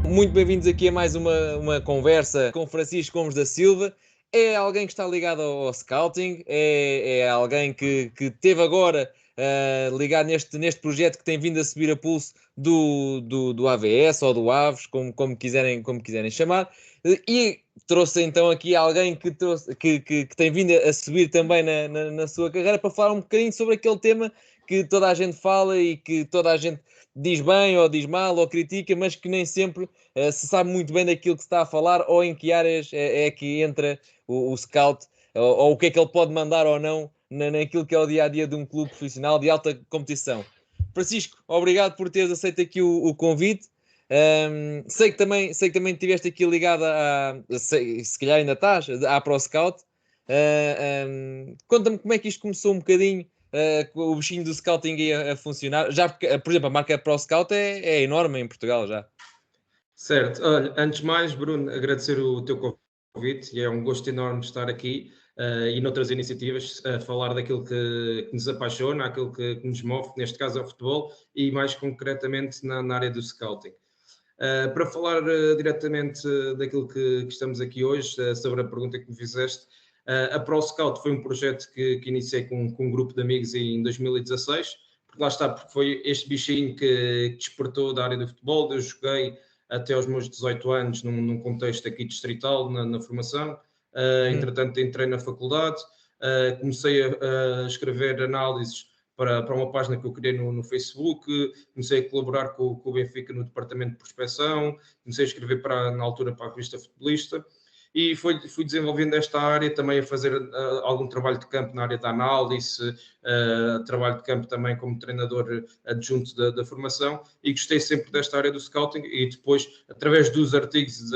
Muito bem-vindos aqui a mais uma conversa com Francisco Gomes da Silva. É alguém que está ligado ao scouting, é alguém que teve agora ligado neste projeto que tem vindo a subir a pulso do AVS ou do Aves, como quiserem chamar, e trouxe então aqui alguém que tem vindo a subir também na sua carreira para falar um bocadinho sobre aquele tema que toda a gente fala e que toda a gente diz bem ou diz mal ou critica, mas que nem sempre se sabe muito bem daquilo que se está a falar ou em que áreas é que entra o scout ou o que é que ele pode mandar ou não naquilo que é o dia-a-dia de um clube profissional de alta competição. Francisco, obrigado por teres aceito aqui o convite. Sei que também estiveste aqui ligado se calhar ainda estás, à Pro Scout. Conta-me como é que isto começou um bocadinho, o bichinho do scouting aí a funcionar. Já, por exemplo, a marca Pro Scout é enorme em Portugal já. Certo. Olha, antes de mais, Bruno, agradecer o teu convite e é um gosto enorme estar aqui e noutras iniciativas a falar daquilo que nos apaixona, aquilo que nos move, neste caso é o futebol e mais concretamente na área do scouting. Para falar diretamente daquilo que estamos aqui hoje, sobre a pergunta que me fizeste, a Pro Scout foi um projeto que iniciei com um grupo de amigos em 2016, porque lá está, porque foi este bichinho que despertou da área do futebol. Eu joguei até aos meus 18 anos num contexto aqui distrital, na formação. Entretanto, entrei na faculdade, comecei a escrever análises para uma página que eu criei no Facebook, comecei a colaborar com o Benfica no departamento de prospecção, comecei a escrever na altura para a revista Futebolista e fui desenvolvendo esta área, também a fazer algum trabalho de campo na área da análise, trabalho de campo também como treinador adjunto da formação, e gostei sempre desta área do scouting. E depois, através dos artigos,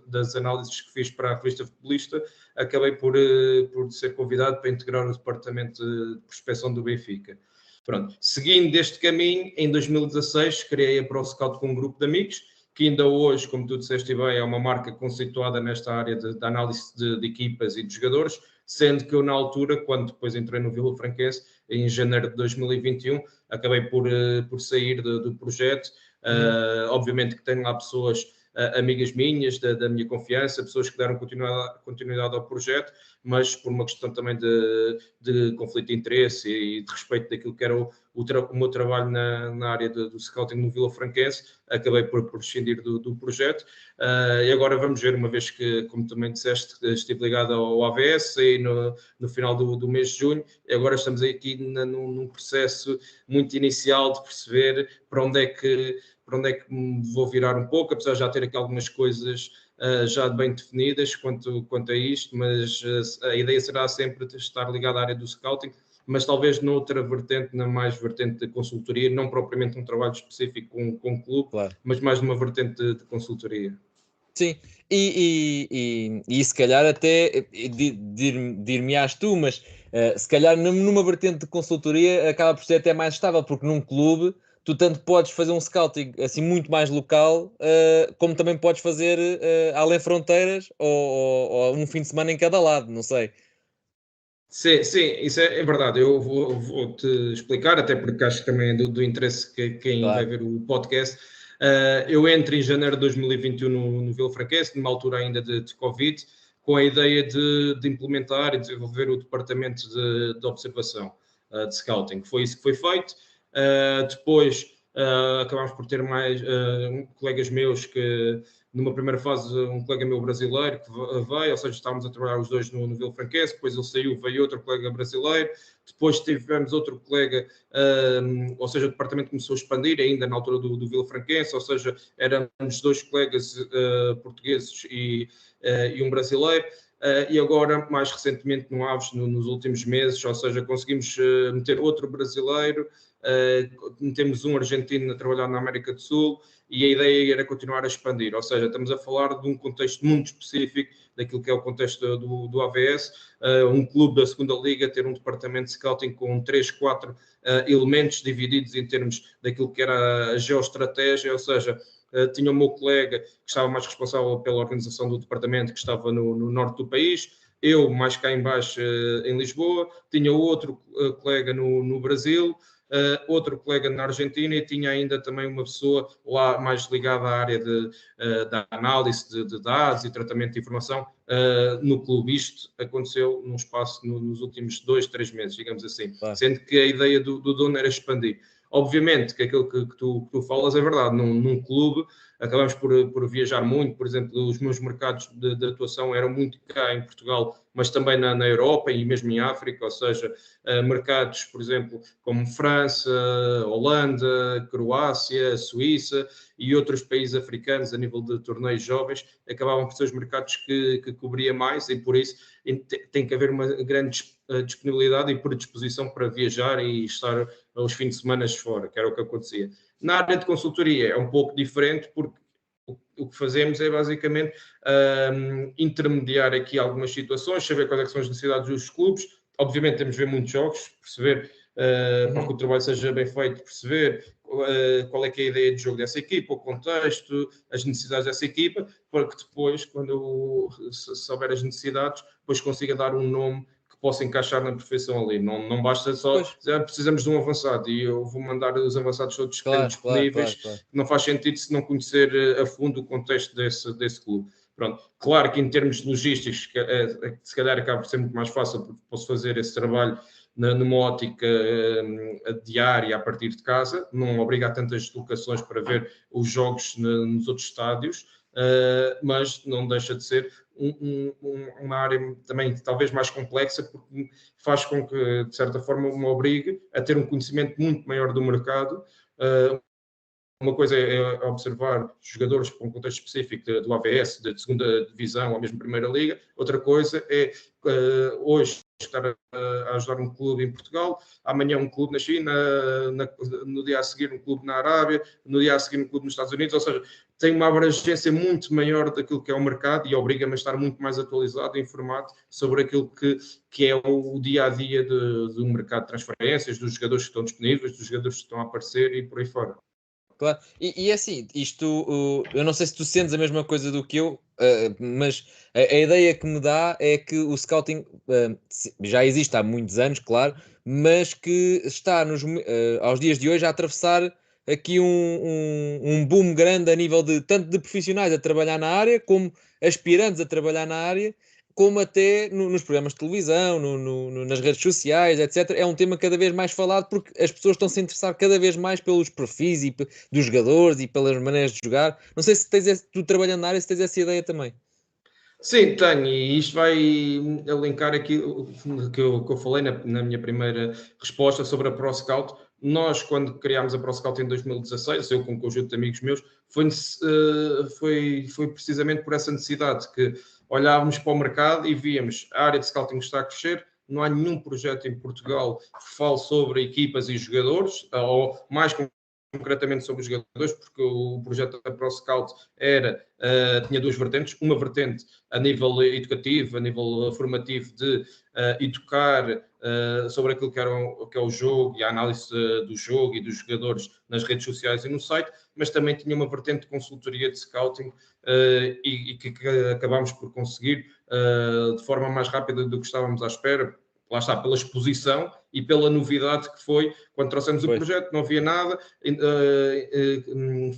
das análises que fiz para a revista Futebolista, acabei por ser convidado para integrar o departamento de prospecção do Benfica. Pronto. Seguindo este caminho, em 2016 criei a Pro Scout com um grupo de amigos, que ainda hoje, como tu disseste bem, é uma marca conceituada nesta área de análise de equipas e de jogadores, sendo que eu, na altura, quando depois entrei no Vila Franquense, em janeiro de 2021, acabei por sair do projeto. Obviamente que tenho lá pessoas, amigas minhas, da minha confiança, pessoas que deram continuidade ao projeto, mas por uma questão também de conflito de interesse e de respeito daquilo que era o meu trabalho na área do scouting no Vila Franquense, acabei por prescindir do projeto. E agora vamos ver, uma vez que, como também disseste, estive ligado ao AVS e no final do mês de junho, e agora estamos aqui num processo muito inicial de perceber para onde é que me vou virar um pouco, apesar de já ter aqui algumas coisas já bem definidas quanto a isto, mas a ideia será sempre estar ligado à área do scouting, mas talvez noutra vertente, na mais vertente de consultoria, não propriamente um trabalho específico com o clube, Claro. mas mais numa vertente de consultoria. Sim, e se calhar até dir-me-ás tu, mas se calhar numa vertente de consultoria acaba por ser até mais estável, porque num clube tu tanto podes fazer um scouting assim muito mais local, como também podes fazer além fronteiras ou um fim de semana em cada lado, não sei. Sim, isso é verdade. Eu vou-te explicar, até porque acho que também é do interesse que quem vai Claro. ver o podcast. Eu entro em janeiro de 2021 no Vila Franquense, numa altura ainda de Covid, com a ideia de implementar e desenvolver o departamento de observação, de scouting. Foi isso que foi feito. Depois acabámos por ter mais colegas meus que, numa primeira fase, um colega meu brasileiro que veio, ou seja, estávamos a trabalhar os dois no Vila Franquense, depois ele saiu, veio outro colega brasileiro, depois tivemos outro colega, ou seja, o departamento começou a expandir ainda na altura do Vila Franquense, ou seja, éramos dois colegas portugueses e um brasileiro. E agora, mais recentemente, no Aves, nos últimos meses, ou seja, conseguimos meter outro brasileiro, metemos um argentino a trabalhar na América do Sul, e a ideia era continuar a expandir, ou seja, estamos a falar de um contexto muito específico daquilo que é o contexto do AVS, um clube da segunda liga ter um departamento de scouting com 3, 4 elementos divididos em termos daquilo que era a geoestratégia, ou seja, tinha o meu colega que estava mais responsável pela organização do departamento, que estava no norte do país, eu mais cá em baixo em Lisboa, tinha outro colega no Brasil, outro colega na Argentina e tinha ainda também uma pessoa lá mais ligada à área da análise de dados e tratamento de informação no clube. Isto aconteceu num espaço nos últimos 2-3 meses, digamos assim, sendo que a ideia do dono era expandir. Obviamente que aquilo que tu falas é verdade, num clube acabamos por viajar muito, por exemplo, os meus mercados de atuação eram muito cá em Portugal, mas também na Europa e mesmo em África, ou seja, mercados, por exemplo, como França, Holanda, Croácia, Suíça e outros países africanos a nível de torneios jovens, acabavam por ser os mercados que cobria mais e por isso tem que haver uma grande disponibilidade e predisposição para viajar e estar aos fins de semana fora, que era o que acontecia. Na área de consultoria é um pouco diferente, porque o que fazemos é basicamente intermediar aqui algumas situações, saber quais é são as necessidades dos clubes. Obviamente temos de ver muitos jogos, perceber para que o trabalho seja bem feito, perceber qual é que é a ideia de jogo dessa equipa, o contexto, as necessidades dessa equipa, para que depois, quando se houver as necessidades, depois consiga dar um nome que possa encaixar na perfeição ali. Não basta só dizer, precisamos de um avançado e eu vou mandar os avançados todos que têm disponíveis. Claro. Não faz sentido se não conhecer a fundo o contexto desse clube. Pronto. Claro que em termos logísticos, se calhar acaba por ser muito mais fácil, porque posso fazer esse trabalho numa ótica diária a partir de casa, não obriga a tantas deslocações para ver os jogos nos outros estádios, mas não deixa de ser uma área também talvez mais complexa, porque faz com que, de certa forma, me obrigue a ter um conhecimento muito maior do mercado. Uma coisa é observar jogadores com um contexto específico do AVS, de segunda divisão ou mesmo primeira liga. Outra coisa é hoje estar a ajudar um clube em Portugal, amanhã um clube na China, no dia a seguir um clube na Arábia, no dia a seguir um clube nos Estados Unidos, ou seja, tem uma abrangência muito maior daquilo que é o mercado e obriga-me a estar muito mais atualizado e informado sobre aquilo que é o dia-a-dia do mercado de transferências, dos jogadores que estão disponíveis, dos jogadores que estão a aparecer e por aí fora. Claro, e assim, isto, eu não sei se tu sentes a mesma coisa do que eu, mas a ideia que me dá é que o scouting já existe há muitos anos, claro, mas que está aos dias de hoje a atravessar aqui um boom grande a nível de tanto de profissionais a trabalhar na área, como aspirantes a trabalhar na área, como até nos programas de televisão, nas redes sociais, etc. É um tema cada vez mais falado porque as pessoas estão-se a interessar cada vez mais pelos perfis dos jogadores e pelas maneiras de jogar. Não sei se tu trabalhando na área, se tens essa ideia também. Sim, tenho, e isto vai elencar aquilo que eu falei na minha primeira resposta sobre a ProScout. Nós, quando criámos a ProScout em 2016, eu com um conjunto de amigos meus, foi precisamente por essa necessidade que olhávamos para o mercado e víamos a área de scouting está a crescer, não há nenhum projeto em Portugal que fale sobre equipas e jogadores, ou mais concretamente sobre os jogadores, porque o projeto da ProScout tinha duas vertentes, uma vertente a nível educativo, a nível formativo de educar sobre aquilo que é o jogo e a análise do jogo e dos jogadores nas redes sociais e no site, mas também tinha uma vertente de consultoria de scouting e que acabámos por conseguir de forma mais rápida do que estávamos à espera, lá está, pela exposição e pela novidade que foi, quando trouxemos o projeto, não havia nada,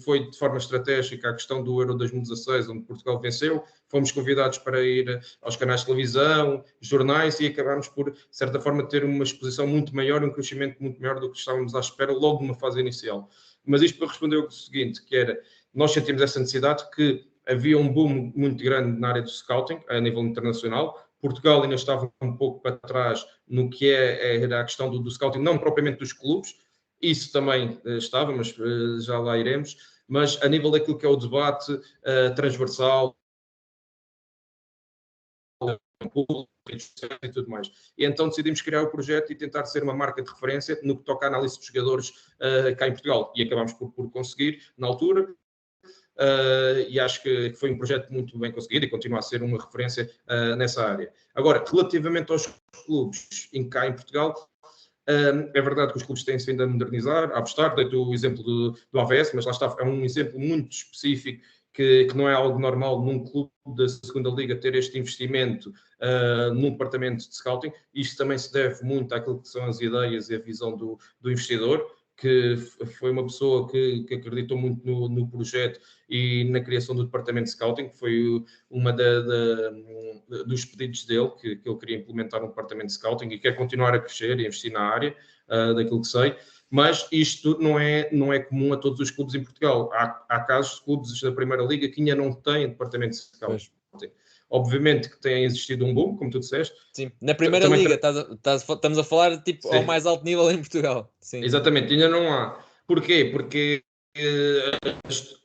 foi de forma estratégica a questão do Euro 2016, onde Portugal venceu, fomos convidados para ir aos canais de televisão, jornais, e acabámos por, de certa forma, ter uma exposição muito maior, um crescimento muito maior do que estávamos à espera logo numa fase inicial. Mas isto para responder o seguinte, que era, nós sentimos essa necessidade que havia um boom muito grande na área do scouting, a nível internacional. Portugal ainda estava um pouco para trás no que era a questão do scouting, não propriamente dos clubes, isso também estava, mas já lá iremos, mas a nível daquilo que é o debate transversal, e tudo mais. E então decidimos criar o projeto e tentar ser uma marca de referência no que toca à análise de jogadores cá em Portugal. E acabámos por conseguir, na altura, e acho que foi um projeto muito bem conseguido e continua a ser uma referência nessa área. Agora, relativamente aos clubes cá em Portugal, é verdade que os clubes têm-se vindo a modernizar, a apostar, dei-te o exemplo do AVS, mas lá está, é um exemplo muito específico que não é algo normal num clube da segunda liga ter este investimento no departamento de scouting. Isto também se deve muito àquilo que são as ideias e a visão do investidor, que foi uma pessoa que acreditou muito no projeto e na criação do departamento de scouting, que foi uma dos pedidos dele, que ele queria implementar um departamento de scouting e quer continuar a crescer e investir na área, daquilo que sei. Mas isto não é comum a todos os clubes em Portugal. Há casos de clubes da Primeira Liga que ainda não têm departamento de scouting. Obviamente que tem existido um boom, como tu disseste. Sim, na Primeira Liga, estamos a falar tipo, ao mais alto nível em Portugal. Sim. Exatamente, ainda não há. Porquê? Porque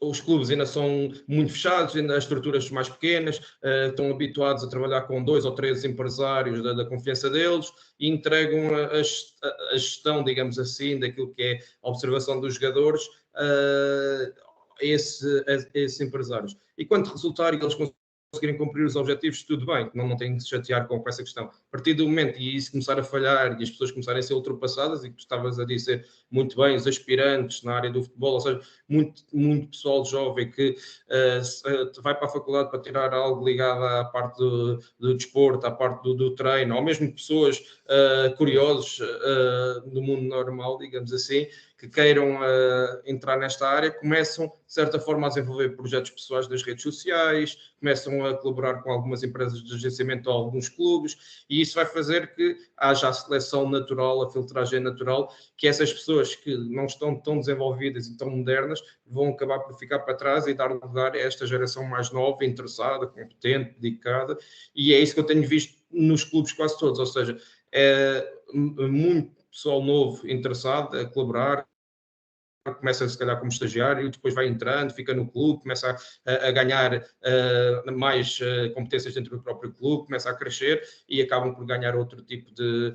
os clubes ainda são muito fechados, ainda as estruturas mais pequenas, estão habituados a trabalhar com 2 ou 3 empresários da confiança deles e entregam a gestão, digamos assim, daquilo que é a observação dos jogadores a esses empresários. E quando resultar e eles conseguirem cumprir os objetivos, tudo bem, não têm que se chatear com essa questão. A partir do momento e isso começar a falhar e as pessoas começarem a ser ultrapassadas, e que tu estavas a dizer muito bem, os aspirantes na área do futebol, ou seja, muito pessoal jovem que vai para a faculdade para tirar algo ligado à parte do desporto, à parte do treino, ou mesmo pessoas curiosos do mundo normal, digamos assim, que queiram entrar nesta área, começam, de certa forma, a desenvolver projetos pessoais das redes sociais, começam a colaborar com algumas empresas de agenciamento ou alguns clubes, e isso vai fazer que haja a seleção natural, a filtragem natural, que essas pessoas que não estão tão desenvolvidas e tão modernas vão acabar por ficar para trás e dar lugar a esta geração mais nova, interessada, competente, dedicada, e é isso que eu tenho visto nos clubes quase todos, ou seja, é muito pessoal novo interessado a colaborar, começa se calhar como estagiário, depois vai entrando, fica no clube, começa a ganhar mais competências dentro do próprio clube, começa a crescer e acabam por ganhar outro tipo de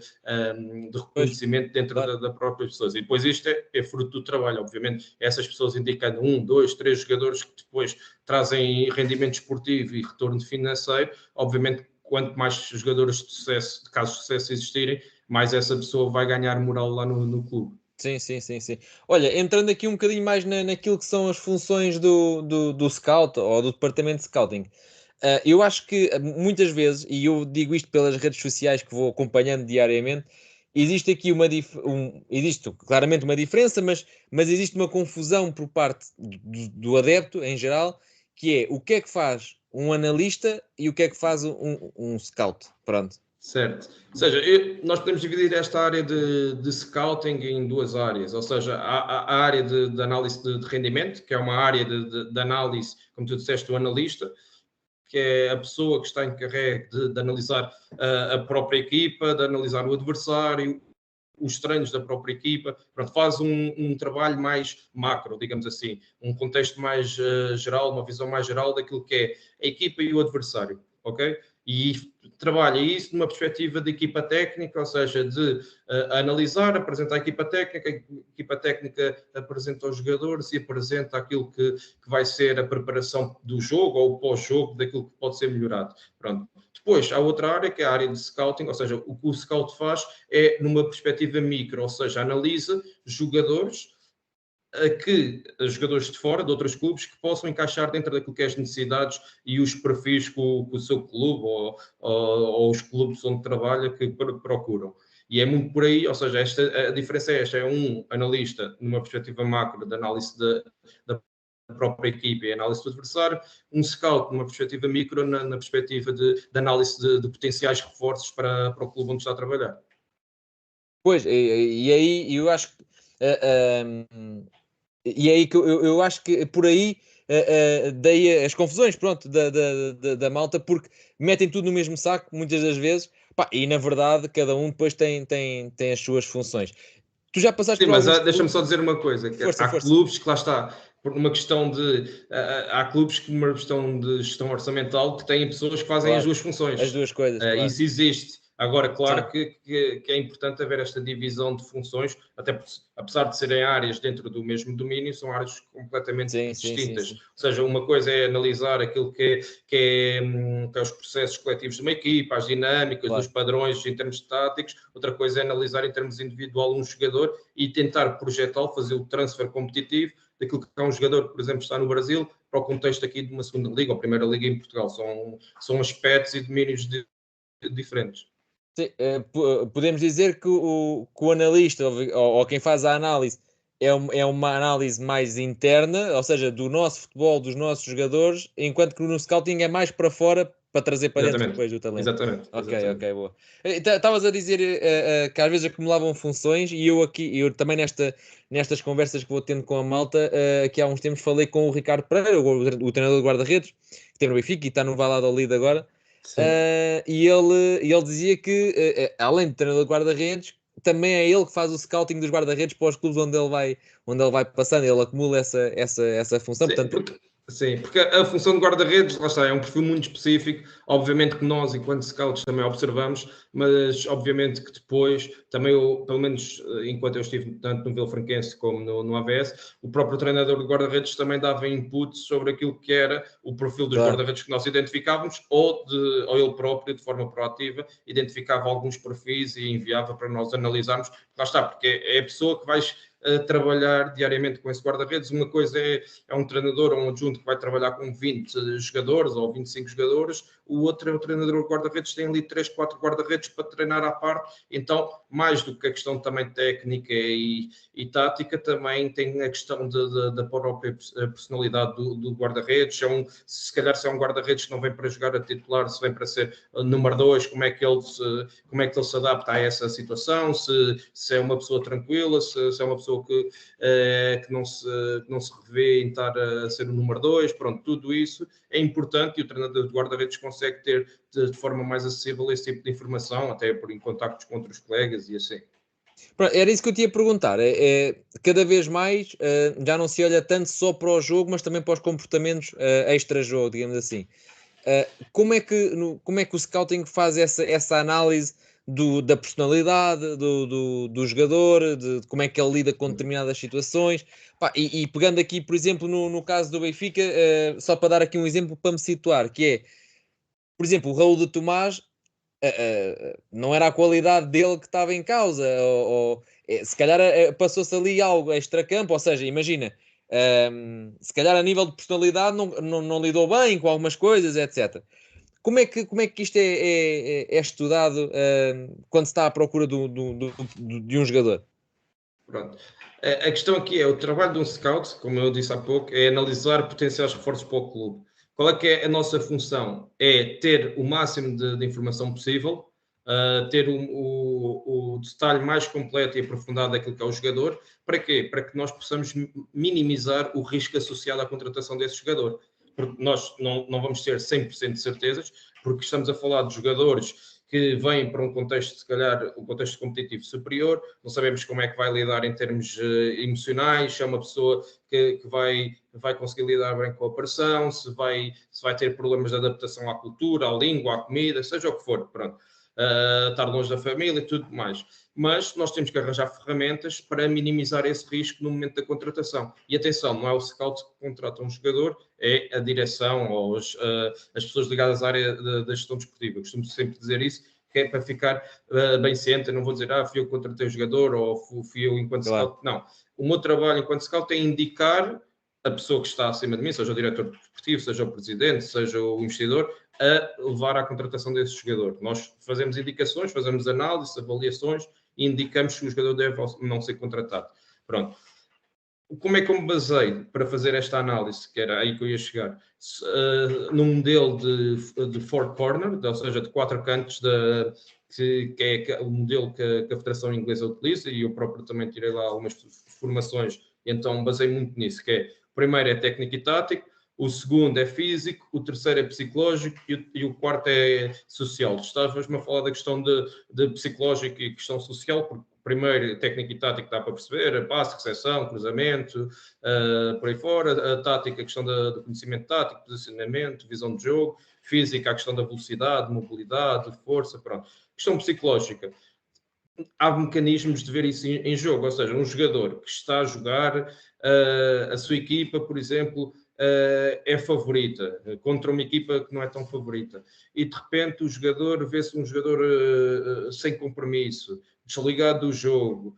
reconhecimento dentro da própria pessoa. E depois isto é fruto do trabalho, obviamente. Essas pessoas indicando 1, 2, 3 jogadores que depois trazem rendimento esportivo e retorno financeiro, obviamente quanto mais jogadores de sucesso, de casos de sucesso existirem, mais essa pessoa vai ganhar moral lá no clube. Sim. Olha, entrando aqui um bocadinho mais naquilo que são as funções do scout ou do departamento de scouting, eu acho que muitas vezes, e eu digo isto pelas redes sociais que vou acompanhando diariamente, existe aqui existe claramente uma diferença, mas existe uma confusão por parte do adepto em geral, que é o que é que faz um analista e o que é que faz um scout. Pronto. Certo. Ou seja, nós podemos dividir esta área de scouting em 2 áreas. Ou seja, a área de análise de rendimento, que é uma área de análise, como tu disseste, do analista, que é a pessoa que está encarregue de analisar a própria equipa, de analisar o adversário, os treinos da própria equipa. Pronto, faz um trabalho mais macro, digamos assim, um contexto mais geral, uma visão mais geral daquilo que é a equipa e o adversário, ok? E trabalha isso numa perspectiva de equipa técnica, ou seja, de analisar, apresentar a equipa técnica apresenta os jogadores e apresenta aquilo que vai ser a preparação do jogo ou o pós-jogo, daquilo que pode ser melhorado. Pronto. Depois, há outra área, que é a área de scouting, ou seja, o que o scout faz é numa perspectiva micro, ou seja, analisa jogadores jogadores de fora, de outros clubes, que possam encaixar dentro daquilo que é as necessidades e os perfis que o seu clube ou os clubes onde trabalha que procuram. E é muito por aí, ou seja, a diferença é esta, é um analista numa perspectiva macro de análise da própria equipe e análise do adversário, um scout numa perspectiva micro, na perspectiva de análise de potenciais reforços para o clube onde está a trabalhar. Pois, e aí eu acho que e é aí que eu acho que por aí daí as confusões, pronto, da malta, porque metem tudo no mesmo saco, muitas das vezes, pá, e na verdade cada um depois tem as suas funções. Tu já passaste Sim, por mas alguns deixa-me clubes? só dizer uma coisa, que Força, há força. clubes que lá está, por uma questão de... há clubes que, uma questão de gestão orçamental, que têm pessoas que fazem as Claro, duas as funções. duas coisas, claro. Isso existe. Agora, claro Sim. que é importante haver esta divisão de funções, até porque, apesar de serem áreas dentro do mesmo domínio, são áreas completamente distintas. Sim. Ou seja, uma coisa é analisar aquilo que é os processos coletivos de uma equipa, as dinâmicas, Claro. os padrões em termos táticos. Outra coisa é analisar em termos individual um jogador e tentar projetá-lo, fazer o transfer competitivo daquilo que é um jogador que, por exemplo, está no Brasil para o contexto aqui de uma segunda liga ou primeira liga em Portugal. São aspectos e domínios diferentes. Sim, podemos dizer que o analista ou quem faz a análise é uma análise mais interna, ou seja, do nosso futebol, dos nossos jogadores, enquanto que no scouting é mais para fora, para trazer para dentro Exatamente, depois do talento. exatamente, Ok, exatamente. ok, boa. Estavas a dizer que às vezes acumulavam funções e eu também nestas conversas que vou tendo com a malta, que há uns tempos falei com o Ricardo Pereira, o treinador de guarda-redes, que tem no Benfica e está no Valladolid agora. Sim. E ele dizia que, além de treinador de guarda-redes, também é ele que faz o scouting dos guarda-redes para os clubes onde ele vai passando, ele acumula essa função. Sim, Portanto, porque a função de guarda-redes, lá está, é um perfil muito específico. Obviamente que nós, enquanto scouts, também observamos, mas obviamente que depois, também, pelo menos enquanto eu estive tanto no Vilfranquense como no AVS, o próprio treinador de guarda-redes também dava input sobre aquilo que era o perfil dos claro. guarda-redes que nós identificávamos, ou ele próprio, de forma proativa, identificava alguns perfis e enviava para nós analisarmos. Lá está, porque é a pessoa que vais trabalhar diariamente com esse guarda-redes. Uma coisa é um treinador ou um adjunto que vai trabalhar com 20 jogadores ou 25 jogadores, o outro é o treinador guarda-redes, tem ali 3, 4 guarda-redes para treinar à parte. Então, mais do que a questão também técnica e tática, também tem a questão da própria personalidade do guarda-redes. Se calhar se é um guarda-redes que não vem para jogar a titular, se vem para ser número 2, como é que ele se adapta a essa situação, se é uma pessoa tranquila, se é uma pessoa que não se revê em estar a ser o número 2, pronto, tudo isso é importante e o treinador de guarda-redes consegue ter de forma mais acessível esse tipo de informação, até por em contactos com outros colegas e assim. Pronto, era isso que eu te ia perguntar. Cada vez mais já não se olha tanto só para o jogo, mas também para os comportamentos extra-jogo, digamos assim. Como é que o scouting faz essa análise da personalidade do jogador, de como é que ele lida com determinadas situações? Pá, e pegando aqui, por exemplo, no caso do Benfica, só para dar aqui um exemplo para me situar, que é, por exemplo, o Raul de Tomás, não era a qualidade dele que estava em causa, se calhar passou-se ali algo extra-campo, ou seja, imagina, se calhar a nível de personalidade não lidou bem com algumas coisas, etc. Como é que isto é estudado quando se está à procura de um jogador? Pronto. A questão aqui é o trabalho de um scout, como eu disse há pouco, é analisar potenciais reforços para o clube. Qual é que é a nossa função? É ter o máximo de informação possível, ter o detalhe mais completo e aprofundado daquilo que é o jogador. Para quê? Para que nós possamos minimizar o risco associado à contratação desse jogador. Porque nós não vamos ter 100% de certezas, porque estamos a falar de jogadores que vêm para um contexto, se calhar, um contexto competitivo superior, não sabemos como é que vai lidar em termos emocionais, se é uma pessoa que vai conseguir lidar bem com a pressão, se vai ter problemas de adaptação à cultura, à língua, à comida, seja o que for, pronto. Estar longe da família e tudo mais. Mas nós temos que arranjar ferramentas para minimizar esse risco no momento da contratação. E atenção, não é o scout que contrata um jogador, é a direção ou as pessoas ligadas à área da gestão desportiva. Eu costumo sempre dizer isso, que é para ficar bem ciente. Eu não vou dizer, fui eu que contratei o jogador ou fui eu enquanto Claro. scout. Não. O meu trabalho enquanto scout é indicar a pessoa que está acima de mim, seja o diretor desportivo, seja o presidente, seja o investidor, a levar à contratação desse jogador. Nós fazemos indicações, fazemos análises, avaliações e indicamos se o jogador deve ou não ser contratado. Pronto. Como é que eu me basei para fazer esta análise, que era aí que eu ia chegar? Num modelo de four corner, ou seja, de 4 cantos, que é o modelo que a Federação Inglesa utiliza, e eu próprio também tirei lá algumas formações, e então basei muito nisso, que é, o primeiro é técnico e tático, o segundo é físico, o terceiro é psicológico e o quarto é social. Estavas-me a falar da questão de psicológico e questão social, porque primeiro técnico e tático dá para perceber, passe, recepção, cruzamento, por aí fora, a tática, a questão do conhecimento tático, posicionamento, visão de jogo, física, a questão da velocidade, mobilidade, força, pronto. Questão psicológica, há mecanismos de ver isso em jogo, ou seja, um jogador que está a jogar, a sua equipa, por exemplo, é favorita contra uma equipa que não é tão favorita, e de repente o jogador vê-se um jogador sem compromisso, desligado do jogo,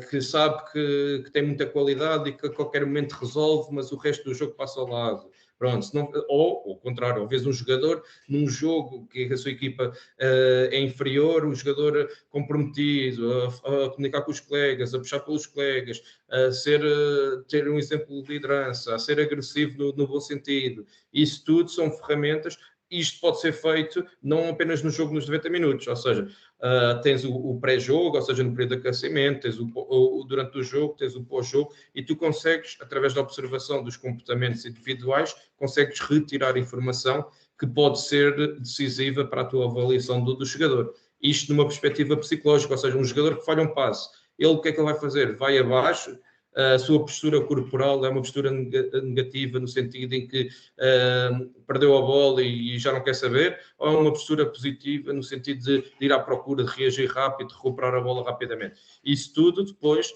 que sabe que tem muita qualidade e que a qualquer momento resolve, mas o resto do jogo passa ao lado. Pronto, ou ao contrário, ao vez um jogador num jogo que a sua equipa é inferior, o jogador comprometido, a comunicar com os colegas, a puxar pelos colegas, ter um exemplo de liderança, a ser agressivo no bom sentido. Isso tudo são ferramentas. Isto pode ser feito não apenas no jogo nos 90 minutos, ou seja, tens o pré-jogo, ou seja, no período de aquecimento, tens durante o jogo, tens o pós-jogo, e tu consegues, através da observação dos comportamentos individuais, consegues retirar informação que pode ser decisiva para a tua avaliação do jogador. Isto numa perspectiva psicológica, ou seja, um jogador que falha um passe, ele o que é que ele vai fazer? Vai abaixo, a sua postura corporal é uma postura negativa no sentido em que perdeu a bola e já não quer saber, ou é uma postura positiva no sentido de ir à procura, de reagir rápido, de recuperar a bola rapidamente. Isso tudo depois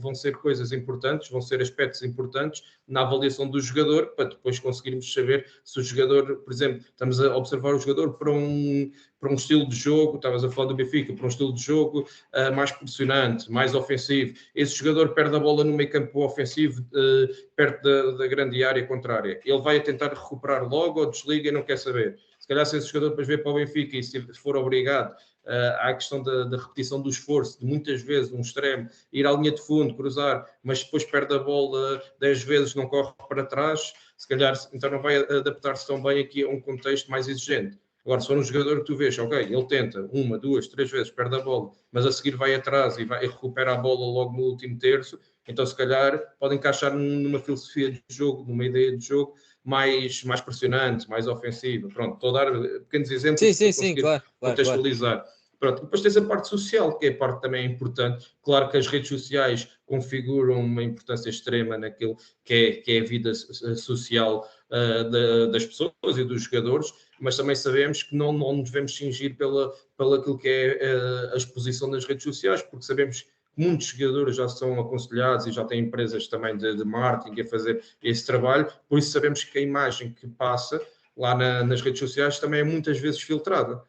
vão ser coisas importantes, vão ser aspectos importantes na avaliação do jogador, para depois conseguirmos saber se o jogador, por exemplo, estamos a observar o jogador para um estilo de jogo, estavas a falar do Benfica, para um estilo de jogo mais pressionante, mais ofensivo. Esse jogador perde a bola no meio campo ofensivo, perto da grande área contrária. Ele vai tentar recuperar logo ou desliga e não quer saber. Se calhar se esse jogador depois vir para o Benfica e se for obrigado à questão da repetição do esforço, de muitas vezes um extremo ir à linha de fundo, cruzar, mas depois perde a bola 10 vezes, não corre para trás, se calhar então não vai adaptar-se tão bem aqui a um contexto mais exigente. Agora, se for um jogador que tu vês, ok, ele tenta 1, 2, 3 vezes, perde a bola, mas a seguir vai atrás e recupera a bola logo no último terço, então se calhar pode encaixar numa filosofia de jogo, numa ideia de jogo mais pressionante, mais ofensiva. Pronto, estou a dar pequenos exemplos para conseguir contextualizar. Claro. Pronto, depois tens a parte social, que é a parte também importante. Claro que as redes sociais configuram uma importância extrema naquilo que é a vida social das pessoas e dos jogadores, mas também sabemos que não nos devemos cingir pela aquilo que é a exposição nas redes sociais, porque sabemos que muitos jogadores já são aconselhados e já têm empresas também de marketing a fazer esse trabalho, por isso sabemos que a imagem que passa lá nas redes sociais também é muitas vezes filtrada.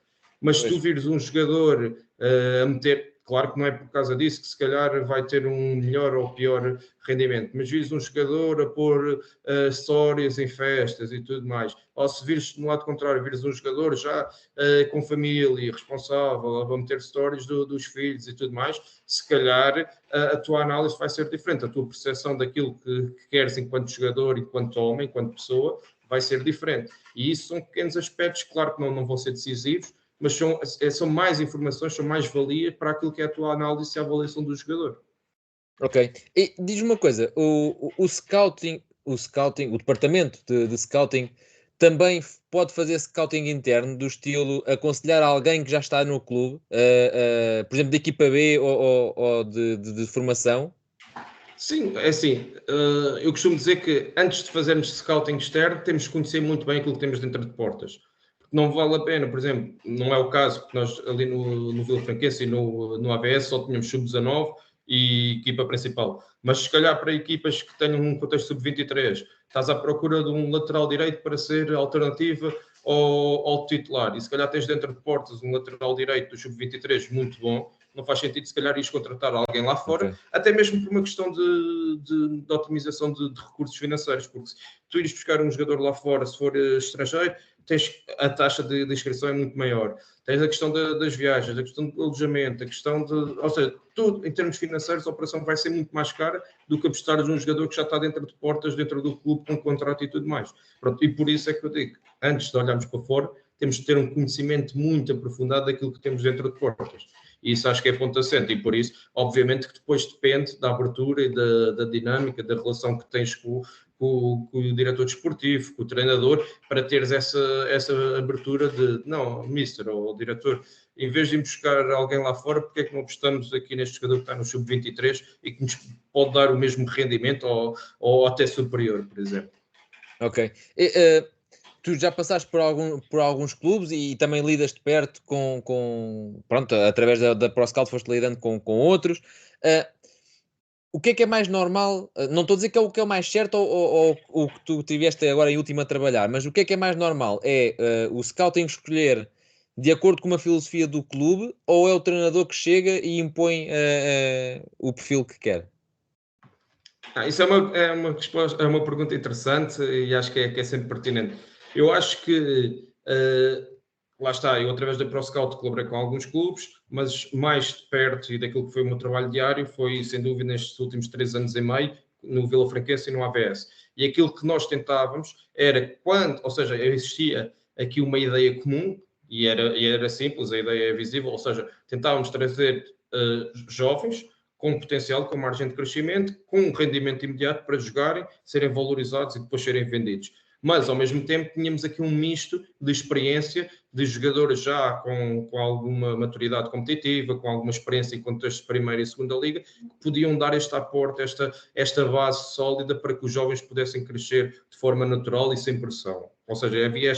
Mas se tu vires um jogador a meter, claro que não é por causa disso que se calhar vai ter um melhor ou pior rendimento, mas vires um jogador a pôr histórias em festas e tudo mais, ou se vires no lado contrário, vires um jogador já com família, responsável, a meter stories dos filhos e tudo mais, se calhar a tua análise vai ser diferente, a tua percepção daquilo que queres enquanto jogador, enquanto homem, enquanto pessoa, vai ser diferente. E isso são pequenos aspectos, claro que não vão ser decisivos, mas são mais informações, são mais valia para aquilo que é a tua análise e a avaliação do jogador. Ok. E diz-me uma coisa, o scouting, o departamento de scouting também pode fazer scouting interno do estilo aconselhar alguém que já está no clube, por exemplo, de equipa B ou de formação? Sim, é assim, eu costumo dizer que antes de fazermos scouting externo, temos que conhecer muito bem aquilo que temos dentro de portas. Não vale a pena, por exemplo, não é o caso que nós ali no Vila Franquense e no ABS só tínhamos sub-19 e equipa principal. Mas se calhar para equipas que tenham um contexto sub-23, estás à procura de um lateral direito para ser alternativa ao titular. E se calhar tens dentro de portas um lateral direito do sub-23 muito bom, não faz sentido se calhar ires contratar alguém lá fora, até mesmo por uma questão de otimização de recursos financeiros, porque se tu ires buscar um jogador lá fora, se for estrangeiro, a taxa de inscrição é muito maior. Tens a questão das viagens, a questão do alojamento, a questão ou seja, tudo em termos financeiros, a operação vai ser muito mais cara do que apostar de um jogador que já está dentro de portas, dentro do clube, com contrato e tudo mais. Pronto, e por isso é que eu digo, antes de olharmos para fora, temos de ter um conhecimento muito aprofundado daquilo que temos dentro de portas. E isso acho que é ponto assente, e por isso, obviamente, que depois depende da abertura e da dinâmica, da relação que tens com o diretor desportivo, com o treinador, para teres essa abertura de, não, mister ou diretor, em vez de ir buscar alguém lá fora, porque é que não apostamos aqui neste jogador que está no sub-23 e que nos pode dar o mesmo rendimento ou até superior, por exemplo. Ok. Tu já passaste por alguns clubes e também lidas de perto pronto, através da ProScout foste lidando com outros. O que é mais normal? Não estou a dizer que é o que é o mais certo ou o que tu tiveste agora em último a trabalhar, mas o que é mais normal? É o scouting escolher de acordo com uma filosofia do clube ou é o treinador que chega e impõe o perfil que quer? Isso é uma pergunta interessante e acho que é sempre pertinente. Eu acho que, lá está, eu através da ProScout colaborei com alguns clubes, mas mais de perto e daquilo que foi o meu trabalho diário foi, sem dúvida, nestes últimos 3 anos e meio, no Vila Franquense e no AVS. E aquilo que nós tentávamos era ou seja, existia aqui uma ideia comum e era simples, a ideia é visível, ou seja, tentávamos trazer jovens com potencial, com margem de crescimento, com um rendimento imediato para jogarem, serem valorizados e depois serem vendidos. Mas, ao mesmo tempo, tínhamos aqui um misto de experiência, de jogadores já com alguma maturidade competitiva, com alguma experiência em contexto de primeira e segunda liga, que podiam dar este aporte, esta base sólida para que os jovens pudessem crescer de forma natural e sem pressão. Ou seja, havia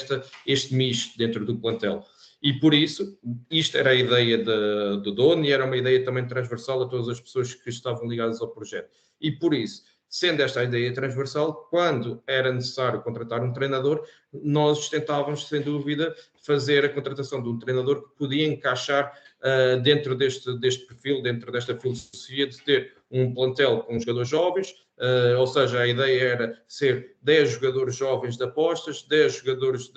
este misto dentro do plantel. E por isso, isto era a ideia do dono e era uma ideia também transversal a todas as pessoas que estavam ligadas ao projeto. E por isso, sendo esta a ideia transversal, quando era necessário contratar um treinador, nós tentávamos, sem dúvida, fazer a contratação de um treinador que podia encaixar dentro deste perfil, dentro desta filosofia de ter um plantel com jogadores jovens, ou seja, a ideia era ser 10 jogadores jovens de apostas, 10 jogadores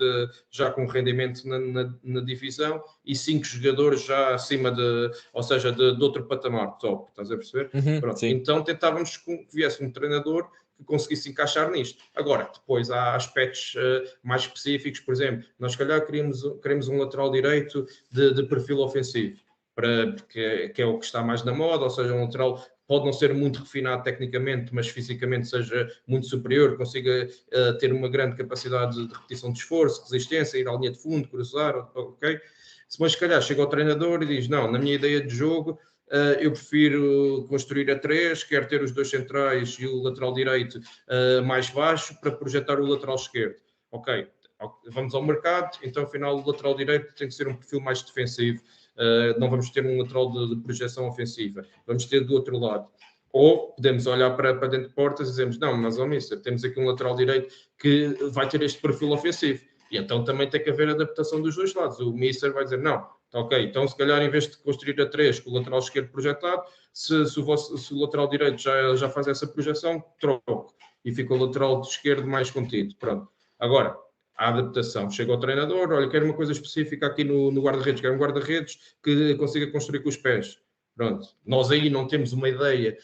já com rendimento na divisão e 5 jogadores já acima ou seja, de outro patamar, top, estás a perceber? Pronto. Então tentávamos que viesse um treinador que conseguisse encaixar nisto. Agora, depois há aspectos mais específicos, por exemplo, nós se calhar queremos um lateral direito de perfil ofensivo, que é o que está mais na moda, ou seja, um lateral pode não ser muito refinado tecnicamente, mas fisicamente seja muito superior, consiga ter uma grande capacidade de repetição de esforço, resistência, ir à linha de fundo, cruzar, ok? Mas se calhar chega ao treinador e diz, não, na minha ideia de jogo, eu prefiro construir a 3, quero ter os dois centrais e o lateral direito mais baixo para projetar o lateral esquerdo. Ok, vamos ao mercado, então afinal o lateral direito tem que ser um perfil mais defensivo, não vamos ter um lateral de projeção ofensiva, vamos ter do outro lado. Ou podemos olhar para dentro de portas e dizemos, não, mas mister, temos aqui um lateral direito que vai ter este perfil ofensivo. E então também tem que haver adaptação dos dois lados. O mister vai dizer, não, ok, então se calhar em vez de construir a 3 com o lateral esquerdo projetado, se o lateral direito já faz essa projeção, troco. E fica o lateral esquerdo mais contido. Pronto. Agora, a adaptação. Chega ao treinador, olha, quero uma coisa específica aqui no guarda-redes, quero um guarda-redes que consiga construir com os pés. Pronto. Nós aí não temos uma ideia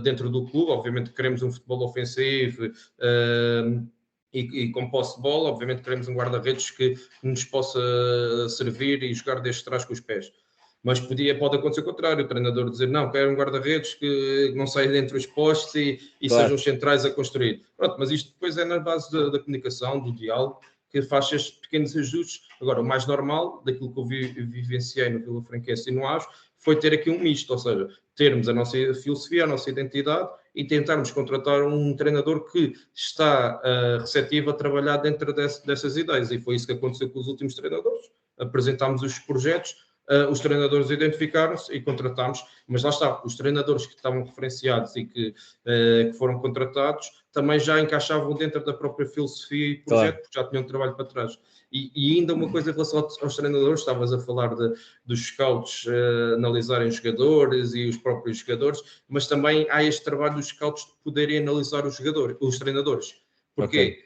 dentro do clube, obviamente queremos um futebol ofensivo e com posse de bola, obviamente queremos um guarda-redes que nos possa servir e jogar desde trás com os pés. Mas pode acontecer o contrário, o treinador dizer, não, quero um guarda-redes que não saia dentro dos postes e claro, sejam os centrais a construir. Pronto, mas isto depois é na base da comunicação, do diálogo, que faz estes pequenos ajustes. Agora, o mais normal, daquilo que eu vivenciei no Vila Franquense e no Aves, foi ter aqui um misto, ou seja, termos a nossa filosofia, a nossa identidade e tentarmos contratar um treinador que está receptivo a trabalhar dentro dessas ideias. E foi isso que aconteceu com os últimos treinadores. Apresentámos os projetos, os treinadores identificaram-se e contratámos, mas lá está, os treinadores que estavam referenciados e que foram contratados também já encaixavam dentro da própria filosofia e projeto, claro, porque já tinham trabalho para trás. E ainda uma coisa em relação aos treinadores, estavas a falar dos scouts analisarem os jogadores e os próprios jogadores, mas também há este trabalho dos scouts de poderem analisar os treinadores. Porquê? Okay.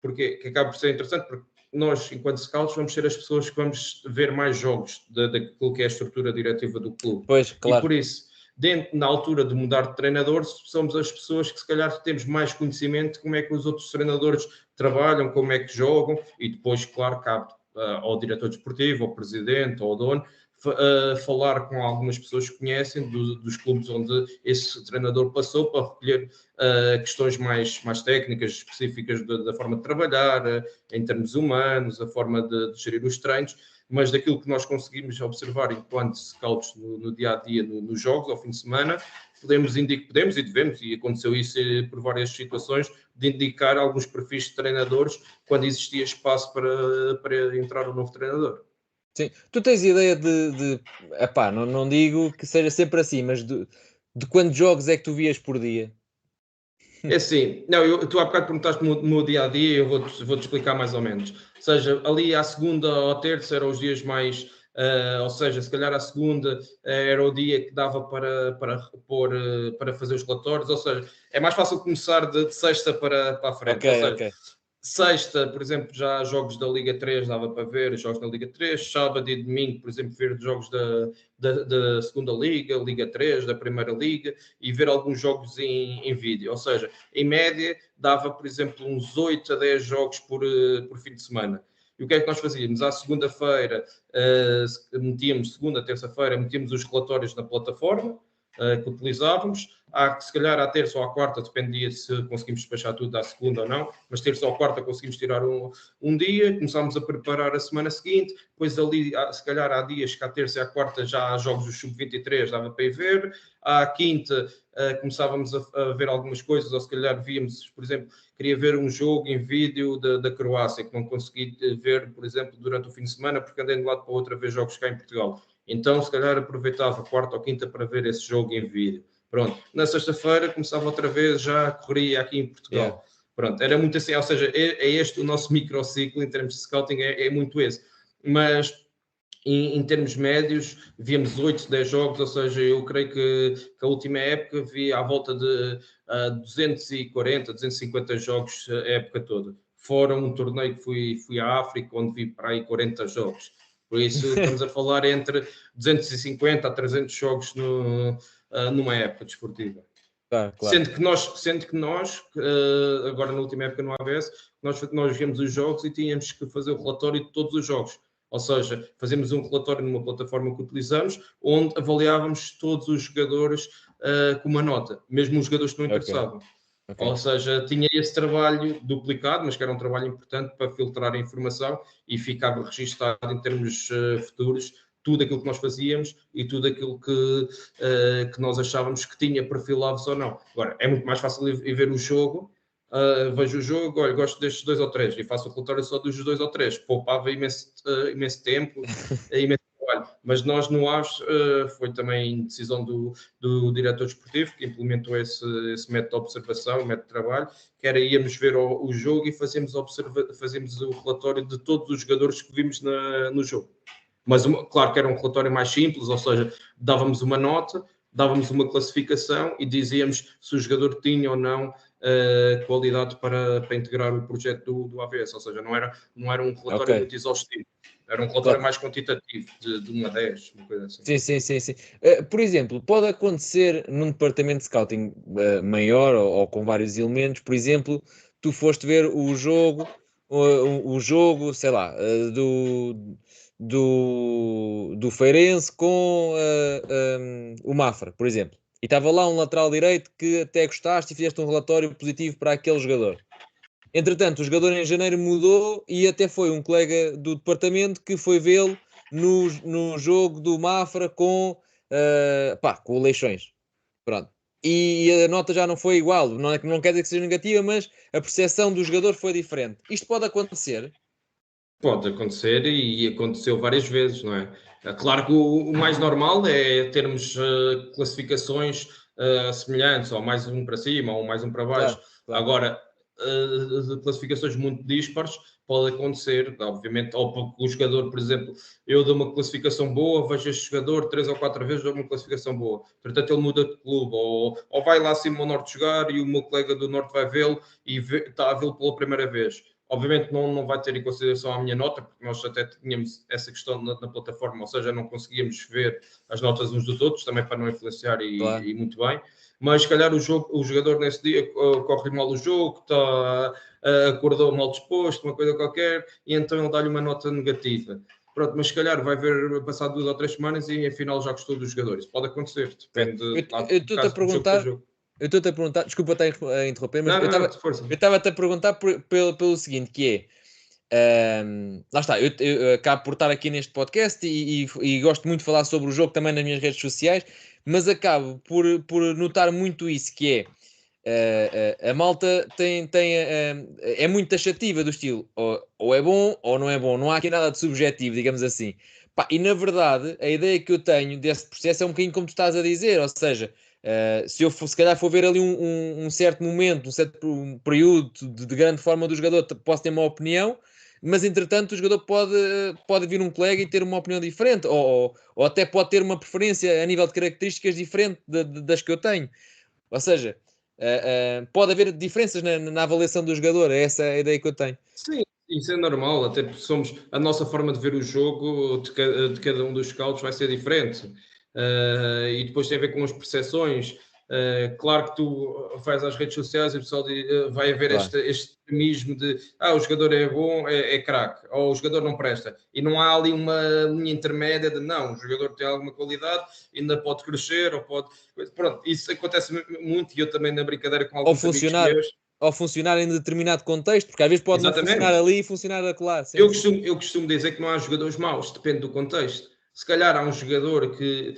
Porque que acaba por ser interessante, porque nós, enquanto scouts, vamos ser as pessoas que vamos ver mais jogos daquilo que é a estrutura diretiva do clube. Pois, claro. E por isso, na altura de mudar de treinador, somos as pessoas que se calhar temos mais conhecimento de como é que os outros treinadores trabalham, como é que jogam, e depois, claro, cabe ao diretor desportivo, ao presidente, ao dono, falar com algumas pessoas que conhecem dos clubes onde esse treinador passou para recolher questões mais técnicas, específicas da forma de trabalhar, em termos humanos, a forma de gerir os treinos, mas daquilo que nós conseguimos observar enquanto scouts no dia-a-dia, nos jogos, ao fim de semana, podemos e devemos, e aconteceu isso por várias situações, de indicar alguns perfis de treinadores quando existia espaço para entrar um novo treinador. Sim. Tu tens ideia epá, não digo que seja sempre assim, mas de quantos jogos é que tu vias por dia? É assim, não, tu há bocado perguntaste no meu dia-a-dia, eu vou-te explicar mais ou menos. Ou seja, ali à segunda ou terça eram os dias mais ou seja, se calhar a segunda era o dia que dava para fazer os relatórios, ou seja, é mais fácil começar de sexta para a frente, ou seja, ok. sexta, por exemplo, já há jogos da Liga 3, dava para ver jogos da Liga 3. Sábado e domingo, por exemplo, ver jogos da segunda Liga, Liga 3, da Primeira Liga, e ver alguns jogos em vídeo. Ou seja, em média, dava, por exemplo, uns 8 a 10 jogos por fim de semana. E o que é que nós fazíamos? À segunda-feira, segunda, terça-feira, metíamos os relatórios na plataforma que utilizávamos. Se calhar à terça ou à quarta, dependia se conseguimos despachar tudo à segunda ou não, mas terça ou quarta conseguimos tirar um dia, começámos a preparar a semana seguinte, depois ali, se calhar há dias que à terça e à quarta já há jogos do Sub-23, dava para ir ver, à quinta começávamos a ver algumas coisas, ou se calhar víamos, por exemplo, queria ver um jogo em vídeo da Croácia, que não consegui ver, por exemplo, durante o fim de semana, porque andei de um lado para o outro a ver jogos cá em Portugal. Então, se calhar aproveitava quarta ou quinta para ver esse jogo em vídeo. Pronto, na sexta-feira começava outra vez, já corria aqui em Portugal. Yeah. Pronto, era muito assim, ou seja, é este o nosso microciclo em termos de scouting, é muito esse. Mas em termos médios, víamos 8, 10 jogos, ou seja, eu creio que a última época vi à volta de 240, 250 jogos a época toda. Fora um torneio que fui à África, onde vi para aí 40 jogos. Por isso, estamos a falar entre 250 a 300 jogos numa época desportiva. Claro. Sendo que nós agora na última época no ABS, nós vimos os jogos e tínhamos que fazer o relatório de todos os jogos. Ou seja, fazemos um relatório numa plataforma que utilizamos, onde avaliávamos todos os jogadores com uma nota, mesmo os jogadores que não interessavam. Okay. Ou seja, tinha esse trabalho duplicado, mas que era um trabalho importante para filtrar a informação e ficava registado em termos futuros tudo aquilo que nós fazíamos e tudo aquilo que nós achávamos que tinha perfiláveis ou não. Agora, é muito mais fácil ir ver o jogo, vejo o jogo, olha, gosto destes 2 ou 3 e faço o relatório só dos 2 ou 3. Poupava imenso tempo, imenso trabalho. Mas nós no Aves foi também decisão do diretor desportivo que implementou esse método de observação, método de trabalho, que era íamos ver o jogo e fazíamos o relatório de todos os jogadores que vimos no jogo. Mas, claro que era um relatório mais simples, ou seja, dávamos uma nota, dávamos uma classificação e dizíamos se o jogador tinha ou não qualidade para integrar o projeto do AVS, ou seja, não era um relatório muito exaustivo, era um relatório mais quantitativo, de 1 a 10, uma coisa assim. Sim. Por exemplo, pode acontecer num departamento de scouting maior ou com vários elementos, por exemplo, tu foste ver o jogo, sei lá, do Feirense com o Mafra, por exemplo. E estava lá um lateral direito que até gostaste e fizeste um relatório positivo para aquele jogador. Entretanto, o jogador em janeiro mudou e até foi um colega do departamento que foi vê-lo no jogo do Mafra com o Leixões. Pronto. E a nota já não foi igual. Não quer dizer que seja negativa, mas a percepção do jogador foi diferente. Isto pode acontecer? Pode acontecer e aconteceu várias vezes, não é? Claro que o mais normal é termos classificações semelhantes, ou mais um para cima, ou mais um para baixo. Claro. Agora, classificações muito dispares pode acontecer, obviamente, ou porque o jogador, por exemplo, eu dou uma classificação boa, vejo este jogador 3 ou 4 vezes, dou uma classificação boa. Portanto, ele muda de clube, ou vai lá acima ao Norte jogar e o meu colega do Norte vai vê-lo e está a vê-lo pela primeira vez. Obviamente não vai ter em consideração a minha nota, porque nós até tínhamos essa questão na plataforma, ou seja, não conseguíamos ver as notas uns dos outros, também para não influenciar e muito bem. Mas se calhar o jogador nesse dia corre mal o jogo, acordou mal disposto, uma coisa qualquer, e então ele dá-lhe uma nota negativa. Pronto, mas se calhar vai ver passar 2 ou 3 semanas e afinal já gostou dos jogadores. Pode acontecer, depende eu estou-te a perguntar. Eu estou-te a perguntar, desculpa estar a interromper, mas eu estava-te a perguntar pelo seguinte, que é, lá está, eu acabo por estar aqui neste podcast e gosto muito de falar sobre o jogo também nas minhas redes sociais, mas acabo por notar muito isso, que é, a malta é muito taxativa do estilo, ou é bom ou não é bom, não há aqui nada de subjetivo, digamos assim. Pá, e na verdade, a ideia que eu tenho desse processo é um bocadinho como tu estás a dizer, ou seja, se calhar for ver ali um certo momento, um certo período de grande forma do jogador, posso ter uma opinião, mas entretanto o jogador pode vir um colega e ter uma opinião diferente, ou até pode ter uma preferência a nível de características diferente das que eu tenho. Ou seja, pode haver diferenças na avaliação do jogador, é essa a ideia que eu tenho. Sim, isso é normal, até porque a nossa forma de ver o jogo de cada um dos scouts vai ser diferente. E depois tem a ver com as percepções. Claro que tu vais às redes sociais e o pessoal vai haver Claro. este extremismo de o jogador é bom, é craque, ou o jogador não presta. E não há ali uma linha intermédia de não, o jogador tem alguma qualidade, ainda pode crescer, ou pode. Pronto, isso acontece muito e eu também na brincadeira com Ou alguns amigos funcionar, meus. ou funcionar em determinado contexto, porque às vezes pode não funcionar Exatamente. ali e funcionar acolá. Sim, Eu sim. costumo, eu costumo dizer que não há jogadores maus, depende do contexto. Se calhar há um jogador que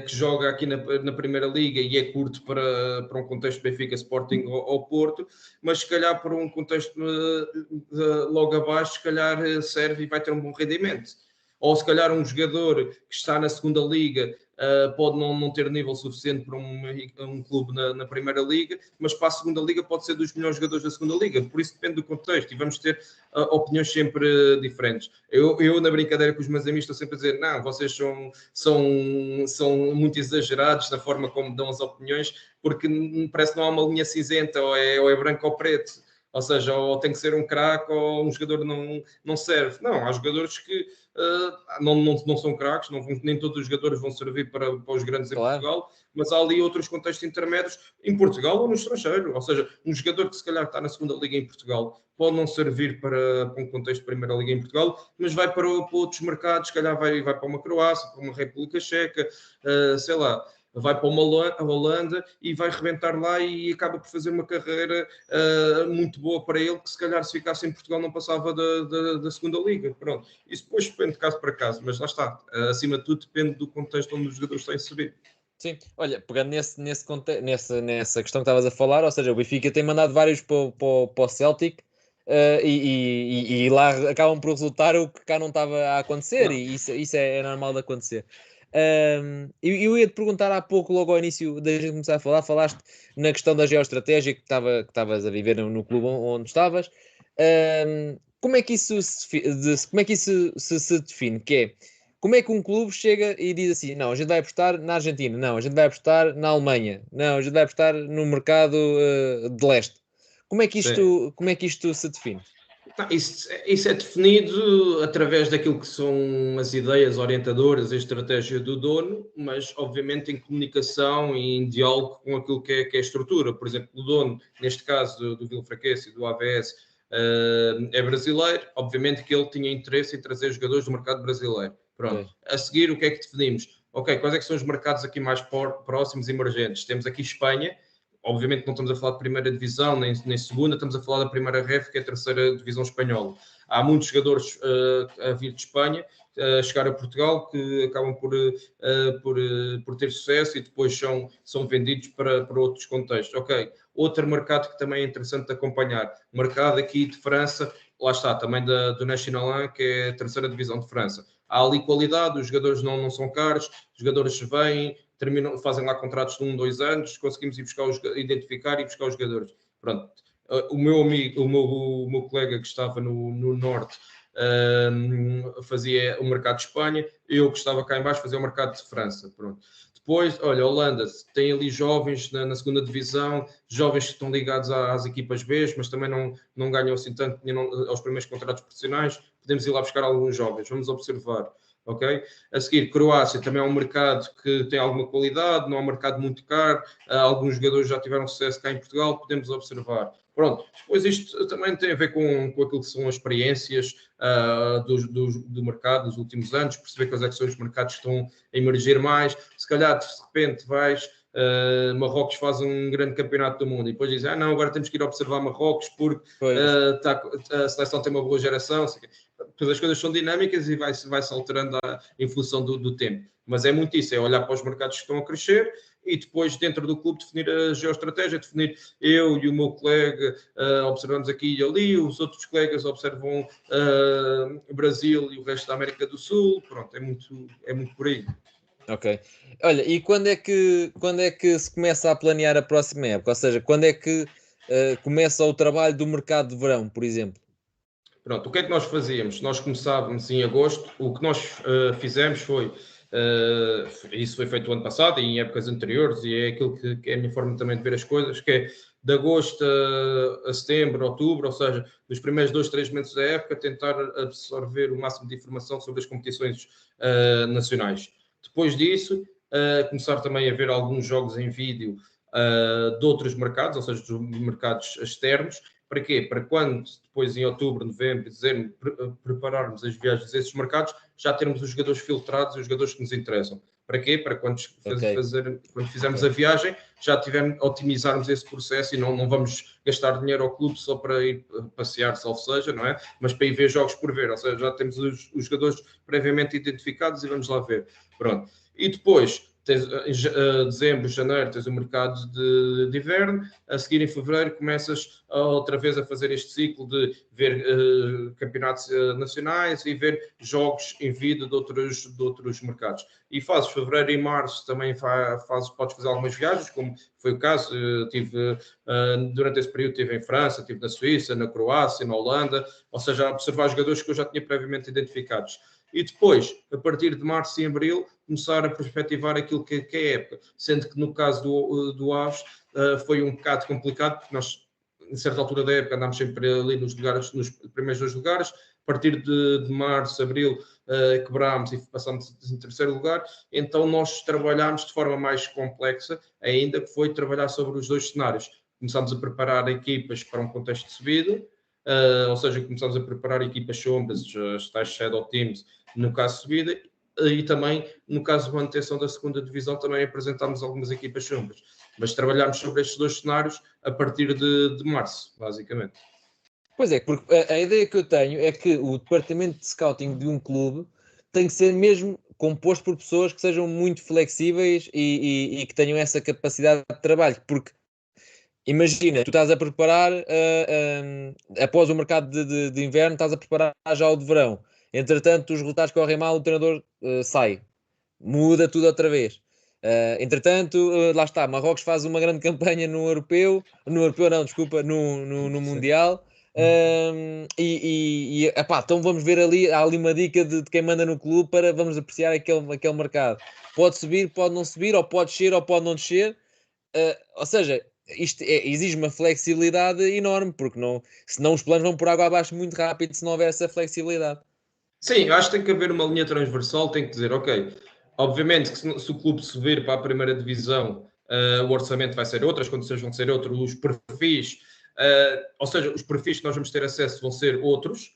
joga aqui na Primeira Liga e é curto para um contexto Benfica, Sporting ou Porto, mas se calhar para um contexto logo abaixo, se calhar serve e vai ter um bom rendimento. Ou se calhar um jogador que está na segunda liga pode não ter nível suficiente para um clube na Primeira Liga, mas para a segunda liga pode ser dos melhores jogadores da segunda liga. Por isso depende do contexto e vamos ter opiniões sempre diferentes. Eu, na brincadeira com os meus amigos, estou sempre a dizer: não, vocês são muito exagerados na forma como dão as opiniões, porque parece que não há uma linha cinzenta, ou é branco ou preto. Ou seja, ou tem que ser um craque ou um jogador não serve. Não, há jogadores que não são craques, nem todos os jogadores vão servir para os grandes em Claro. Portugal, mas há ali outros contextos intermédios em Portugal ou no estrangeiro. Ou seja, um jogador que se calhar está na segunda liga em Portugal pode não servir para um contexto de primeira liga em Portugal, mas vai para outros mercados, se calhar vai para uma Croácia, para uma República Checa, sei lá, vai para uma Holanda e vai rebentar lá e acaba por fazer uma carreira muito boa para ele, que se calhar se ficasse em Portugal não passava da segunda liga. Pronto. Isso depois depende de caso para caso, mas lá está. Acima de tudo depende do contexto onde os jogadores estão inseridos. Sim, olha, pegando nessa questão que estavas a falar, ou seja, o Benfica tem mandado vários para o Celtic, e lá acabam por resultar o que cá não estava a acontecer, Não. e isso é normal de acontecer. Eu ia te perguntar há pouco, logo ao início da gente começar a falar, falaste na questão da geoestratégia que estavas a viver no clube onde estavas. Como é que isso como é que isso se define? Que é, como é que um clube chega e diz assim: não, a gente vai apostar na Argentina, não, a gente vai apostar na Alemanha, não, a gente vai apostar no mercado de leste? Sim. Como é que isto se define? Não, isso é definido através daquilo que são as ideias orientadoras, a estratégia do dono, mas obviamente em comunicação e em diálogo com aquilo que é a estrutura. Por exemplo, o dono, neste caso do Vila Franquense e do AVS, é brasileiro, obviamente que ele tinha interesse em trazer jogadores do mercado brasileiro. Pronto. Pois. A seguir, o que é que definimos? Ok, quais é que são os mercados aqui mais próximos e emergentes? Temos aqui Espanha. Obviamente não estamos a falar de primeira divisão, nem segunda, estamos a falar da primeira ref, que é a terceira divisão espanhola. Há muitos jogadores a vir de Espanha, a chegar a Portugal, que acabam por ter sucesso e depois são vendidos para outros contextos. Ok, outro mercado que também é interessante de acompanhar, o mercado aqui de França, lá está, também do National 1, que é a terceira divisão de França. Há ali qualidade, os jogadores não são caros, os jogadores vêm, fazem lá contratos de 2 anos, conseguimos identificar e buscar os jogadores. Pronto. O meu amigo, o meu colega que estava no Norte fazia o mercado de Espanha, eu que estava cá em baixo fazia o mercado de França. Pronto. Depois, olha, Holanda tem ali jovens na segunda divisão, jovens que estão ligados às equipas B, mas também não ganham assim tanto aos primeiros contratos profissionais. Podemos ir lá buscar alguns jovens, vamos observar. Ok? A seguir, Croácia também é um mercado que tem alguma qualidade, não é um mercado muito caro, alguns jogadores já tiveram sucesso cá em Portugal, podemos observar. Pronto, depois isto também tem a ver com aquilo que são as experiências do mercado dos últimos anos, perceber quais é que são os mercados que estão a emergir mais. Se calhar, de repente, Marrocos faz um grande campeonato do mundo e depois dizem, não, agora temos que ir observar Marrocos porque a seleção tem uma boa geração. Depois as coisas são dinâmicas e vai-se alterando em função do tempo. Mas é muito isso, é olhar para os mercados que estão a crescer e depois dentro do clube definir a geoestratégia, definir eu e o meu colega observamos aqui e ali, os outros colegas observam o Brasil e o resto da América do Sul, pronto, é muito por aí. Ok. Olha, e quando é que se começa a planear a próxima época? Ou seja, quando é que começa o trabalho do mercado de verão, por exemplo? Pronto, o que é que nós fazíamos? Nós começávamos em agosto, o que nós fizemos foi, isso foi feito o ano passado e em épocas anteriores, e é aquilo que é a minha forma também de ver as coisas, que é de agosto a setembro, outubro, ou seja, nos primeiros 2, 3 meses da época, tentar absorver o máximo de informação sobre as competições nacionais. Depois disso, começar também a ver alguns jogos em vídeo de outros mercados, ou seja, dos mercados externos. Para quê? Para quando depois em outubro, novembro, dezembro, prepararmos as viagens a esses mercados, já termos os jogadores filtrados e os jogadores que nos interessam. Para quê? Para quando fizermos a viagem, já otimizarmos esse processo e não vamos gastar dinheiro ao clube só para ir passear, salvo seja, não é? Mas para ir ver jogos por ver, ou seja, já temos os jogadores previamente identificados e vamos lá ver. Pronto. E depois, em dezembro, janeiro, tens o mercado de inverno, a seguir em fevereiro começas outra vez a fazer este ciclo de ver campeonatos nacionais e ver jogos em vida de outros mercados. E fazes fevereiro e março também podes fazer algumas viagens, como foi o caso, durante esse período estive em França, estive na Suíça, na Croácia, na Holanda, ou seja, a observar jogadores que eu já tinha previamente identificados. E depois, a partir de março e abril, começar a perspectivar aquilo que é a época. Sendo que no caso do Aves foi um bocado complicado, porque nós, em certa altura da época, andámos sempre ali nos primeiros 2 lugares. A partir de março, abril, quebrámos e passámos em terceiro lugar. Então nós trabalhámos de forma mais complexa, ainda que foi trabalhar sobre os 2 cenários. Começámos a preparar equipas para um contexto de subida, ou seja, começámos a preparar equipas sombras, as tais shadow teams, no caso de subida, e também, no caso de manutenção da segunda divisão, também apresentámos algumas equipas sombras. Mas trabalhámos sobre estes 2 cenários a partir de março, basicamente. Pois é, porque a ideia que eu tenho é que o departamento de scouting de um clube tem que ser mesmo composto por pessoas que sejam muito flexíveis e que tenham essa capacidade de trabalho, porque imagina, tu estás a preparar após o mercado de inverno, estás a preparar já o de verão. Entretanto, os resultados correm mal, o treinador sai, muda tudo outra vez. Entretanto, lá está, Marrocos faz uma grande campanha no europeu não, desculpa, no Mundial. Epá, então vamos ver ali, há ali uma dica de quem manda no clube para vamos apreciar aquele mercado. Pode subir, pode não subir, ou pode descer, ou pode não descer. Ou seja, isto exige uma flexibilidade enorme, porque senão os planos vão por água abaixo muito rápido se não houver essa flexibilidade. Sim, eu acho que tem que haver uma linha transversal, tem que dizer, ok, obviamente que se o clube subir para a primeira divisão, o orçamento vai ser outro, as condições vão ser outras, os perfis, ou seja, os perfis que nós vamos ter acesso vão ser outros,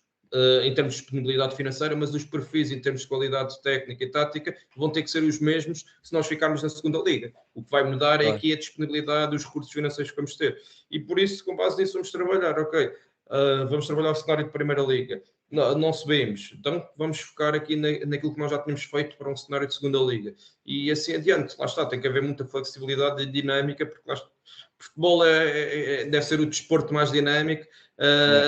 em termos de disponibilidade financeira, mas os perfis em termos de qualidade técnica e tática vão ter que ser os mesmos se nós ficarmos na segunda liga. O que vai mudar é aqui a disponibilidade, os recursos financeiros que vamos ter. E por isso, com base nisso, vamos trabalhar, ok, vamos trabalhar o cenário de primeira liga. Não subimos, então vamos focar aqui naquilo que nós já tínhamos feito para um cenário de segunda liga. E assim adiante, lá está, tem que haver muita flexibilidade e dinâmica, porque lá está, futebol deve ser o desporto mais dinâmico,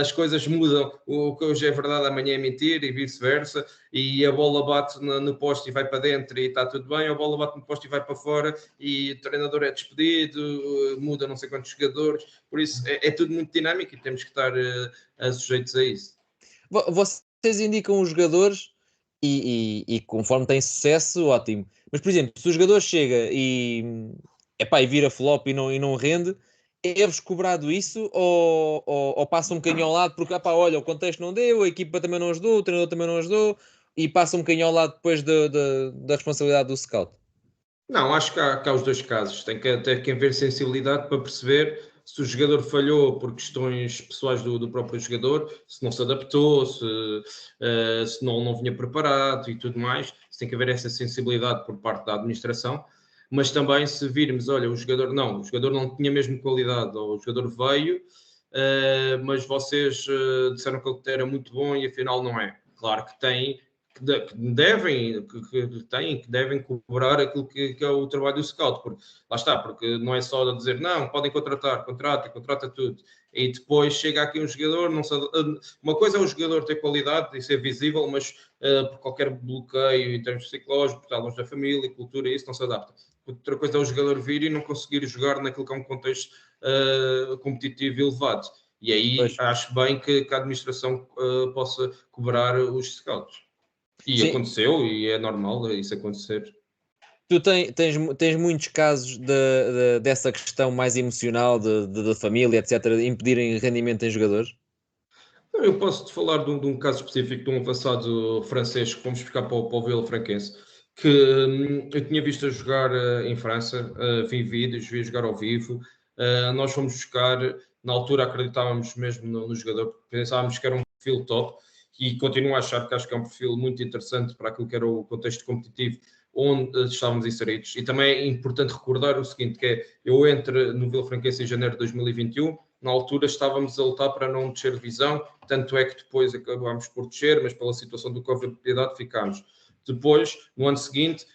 as coisas mudam, o que hoje é verdade amanhã é mentira e vice-versa, e a bola bate no poste e vai para dentro e está tudo bem, a bola bate no poste e vai para fora e o treinador é despedido, muda não sei quantos jogadores, por isso é tudo muito dinâmico e temos que estar sujeitos a isso. Vocês indicam os jogadores e conforme tem sucesso, ótimo. Mas, por exemplo, se o jogador chega e vira flop e não rende, é-vos cobrado isso ou passa um bocadinho ao lado porque, olha, o contexto não deu, a equipa também não ajudou, o treinador também não ajudou e passa um bocadinho ao lado depois da responsabilidade do scout? Não, acho que há os 2 casos. Tem que haver sensibilidade para perceber se o jogador falhou por questões pessoais do próprio jogador, se não se adaptou, se não vinha preparado e tudo mais. Tem que haver essa sensibilidade por parte da administração. Mas também se virmos, olha, o jogador não tinha mesmo qualidade, ou o jogador veio, mas vocês disseram que ele era muito bom e afinal não é. Claro que tem que devem cobrar aquilo que é o trabalho do scout, porque lá está, porque não é só dizer não, podem contrata tudo, e depois chega aqui um jogador, uma coisa é o jogador ter qualidade e ser visível, mas por qualquer bloqueio em termos psicológicos, por estar longe da família, cultura, isso não se adapta. Outra coisa é o jogador vir e não conseguir jogar naquilo que é um contexto competitivo elevado. E aí Pois. acho bem que a administração possa cobrar os scouts. E Sim, aconteceu, e é normal isso acontecer. tu tens muitos casos dessa questão mais emocional da família, etc., de impedirem rendimento em jogadores? Eu posso-te falar de um caso específico de um avançado francês que fomos buscar para o Vila Franquense, que eu tinha visto a jogar em França, vi vídeos, vi a jogar ao vivo. Nós fomos buscar, na altura acreditávamos mesmo no jogador, porque pensávamos que era um perfil top e continuo a achar que acho que é um perfil muito interessante para aquilo que era o contexto competitivo onde estávamos inseridos. E também é importante recordar o seguinte, que é, eu entro no Vila Franquense em janeiro de 2021, na altura estávamos a lutar para não descer divisão, tanto é que depois acabámos por descer, mas pela situação do Covid de piedade ficámos. Depois, no ano seguinte,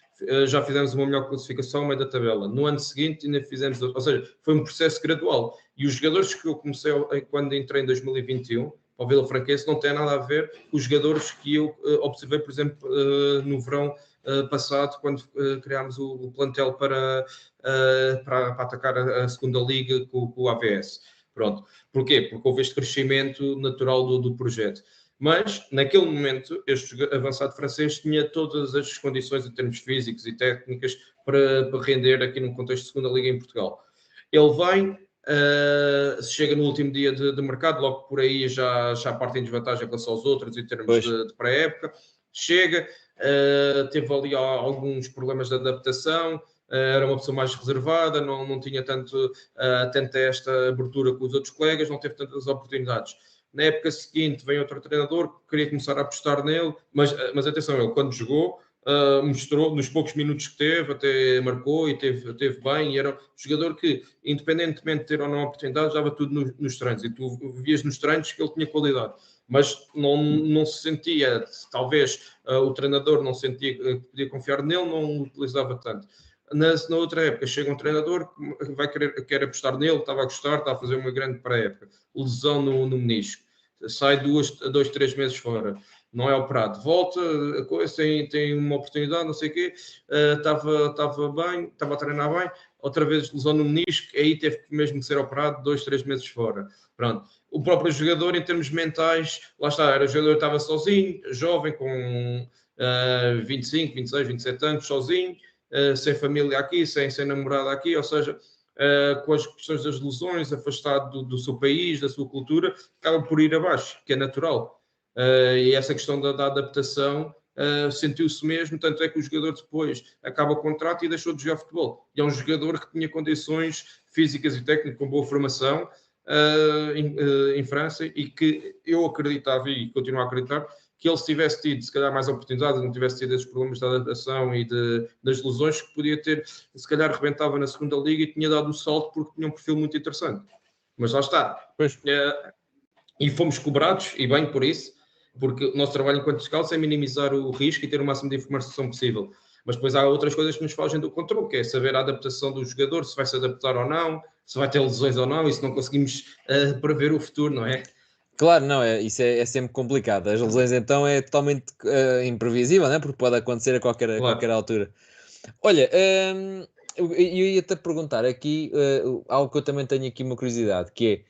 já fizemos uma melhor classificação no meio da tabela. No ano seguinte ainda fizemos, ou seja, foi um processo gradual. E os jogadores que eu comecei quando entrei em 2021, para o Vila Franquense, não tem nada a ver com os jogadores que eu observei, por exemplo, no verão passado, quando criámos o plantel para atacar a segunda liga com o AVS. Pronto. Porquê? Porque houve este crescimento natural do projeto. Mas, naquele momento, este avançado francês tinha todas as condições em termos físicos e técnicas para render aqui no contexto de segunda liga em Portugal. Ele vem, chega no último dia de mercado, logo por aí já parte em desvantagem em relação aos outros em termos de pré-época. Chega, teve ali alguns problemas de adaptação, era uma pessoa mais reservada, não tinha tanta esta abertura com os outros colegas, não teve tantas oportunidades. Na época seguinte vem outro treinador que queria começar a apostar nele, mas atenção, ele quando jogou mostrou, nos poucos minutos que teve, até marcou e teve bem, e era um jogador que, independentemente de ter ou não oportunidades, dava tudo nos treinos, e tu vias nos treinos que ele tinha qualidade, mas não se sentia, talvez o treinador não sentia que podia confiar nele, não o utilizava tanto. Na outra época chega um treinador que quer apostar nele, estava a gostar, está a fazer uma grande pré-época, lesão no menisco, sai 2, 3 meses fora, não é operado, volta, a coisa tem uma oportunidade, não sei o quê, estava bem, estava a treinar bem, outra vez lesão no menisco, aí teve mesmo que ser operado 2, 3 meses fora. Pronto. O próprio jogador, em termos mentais, lá está, o jogador estava sozinho, jovem, com 25, 26, 27 anos, sozinho, sem família aqui, sem namorada aqui, ou seja, com as questões das lesões, afastado do seu país, da sua cultura, acaba por ir abaixo, que é natural. E essa questão da adaptação sentiu-se mesmo, tanto é que o jogador depois acaba o contrato e deixou de jogar futebol. E é um jogador que tinha condições físicas e técnicas com boa formação em França e que eu acreditava e continuo a acreditar que ele se tivesse tido, se calhar, mais oportunidades, não tivesse tido esses problemas de adaptação e das lesões, que podia ter, se calhar, rebentava na segunda liga e tinha dado o salto porque tinha um perfil muito interessante. Mas lá está. E fomos cobrados, e bem por isso, porque o nosso trabalho enquanto scouts é minimizar o risco e ter o máximo de informação possível. Mas depois há outras coisas que nos fogem do controle, que é saber a adaptação do jogador, se vai se adaptar ou não, se vai ter lesões ou não, e se não conseguimos prever o futuro, não é? Claro, não, isso é sempre complicado. As lesões então é totalmente imprevisível, né? Porque pode acontecer a qualquer Claro. altura. Olha, eu ia-te perguntar aqui algo que eu também tenho aqui uma curiosidade, que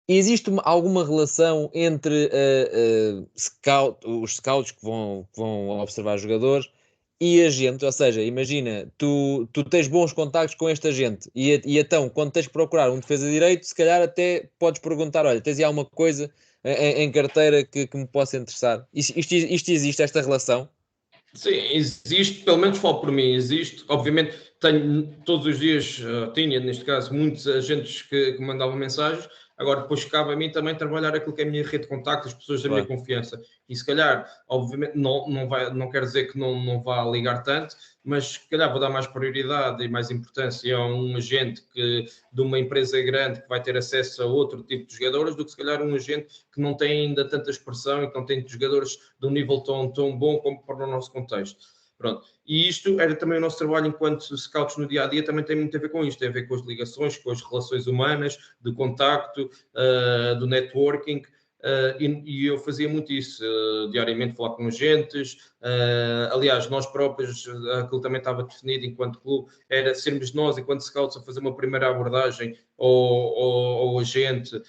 é, existe alguma relação entre os scouts que vão observar jogadores e a gente? Ou seja, imagina, tu tens bons contactos com esta gente e então, quando tens que procurar um defesa direito, se calhar até podes perguntar, olha, tens aí alguma coisa em carteira que me possa interessar? Isto existe, esta relação? Sim, existe, pelo menos falo por mim, existe. Obviamente, tenho todos os dias, tinha neste caso, muitos agentes que mandavam mensagens. Agora, depois cabe a mim também trabalhar aquilo que é a minha rede de contactos, as pessoas da minha Claro. confiança. E se calhar, obviamente, não quer dizer que não vá ligar tanto, mas se calhar vou dar mais prioridade e mais importância a um agente de uma empresa grande que vai ter acesso a outro tipo de jogadores do que se calhar um agente que não tem ainda tanta expressão e que não tem jogadores de um nível tão bom como para o nosso contexto. Pronto. E isto era também o nosso trabalho enquanto scouts no dia a dia, também tem muito a ver com isto, tem a ver com as ligações, com as relações humanas, do contacto, do networking. E eu fazia muito isso, diariamente falar com agentes, Aliás, nós próprios, aquilo também estava definido enquanto clube, era sermos nós, enquanto scouts, a fazer uma primeira abordagem ao agente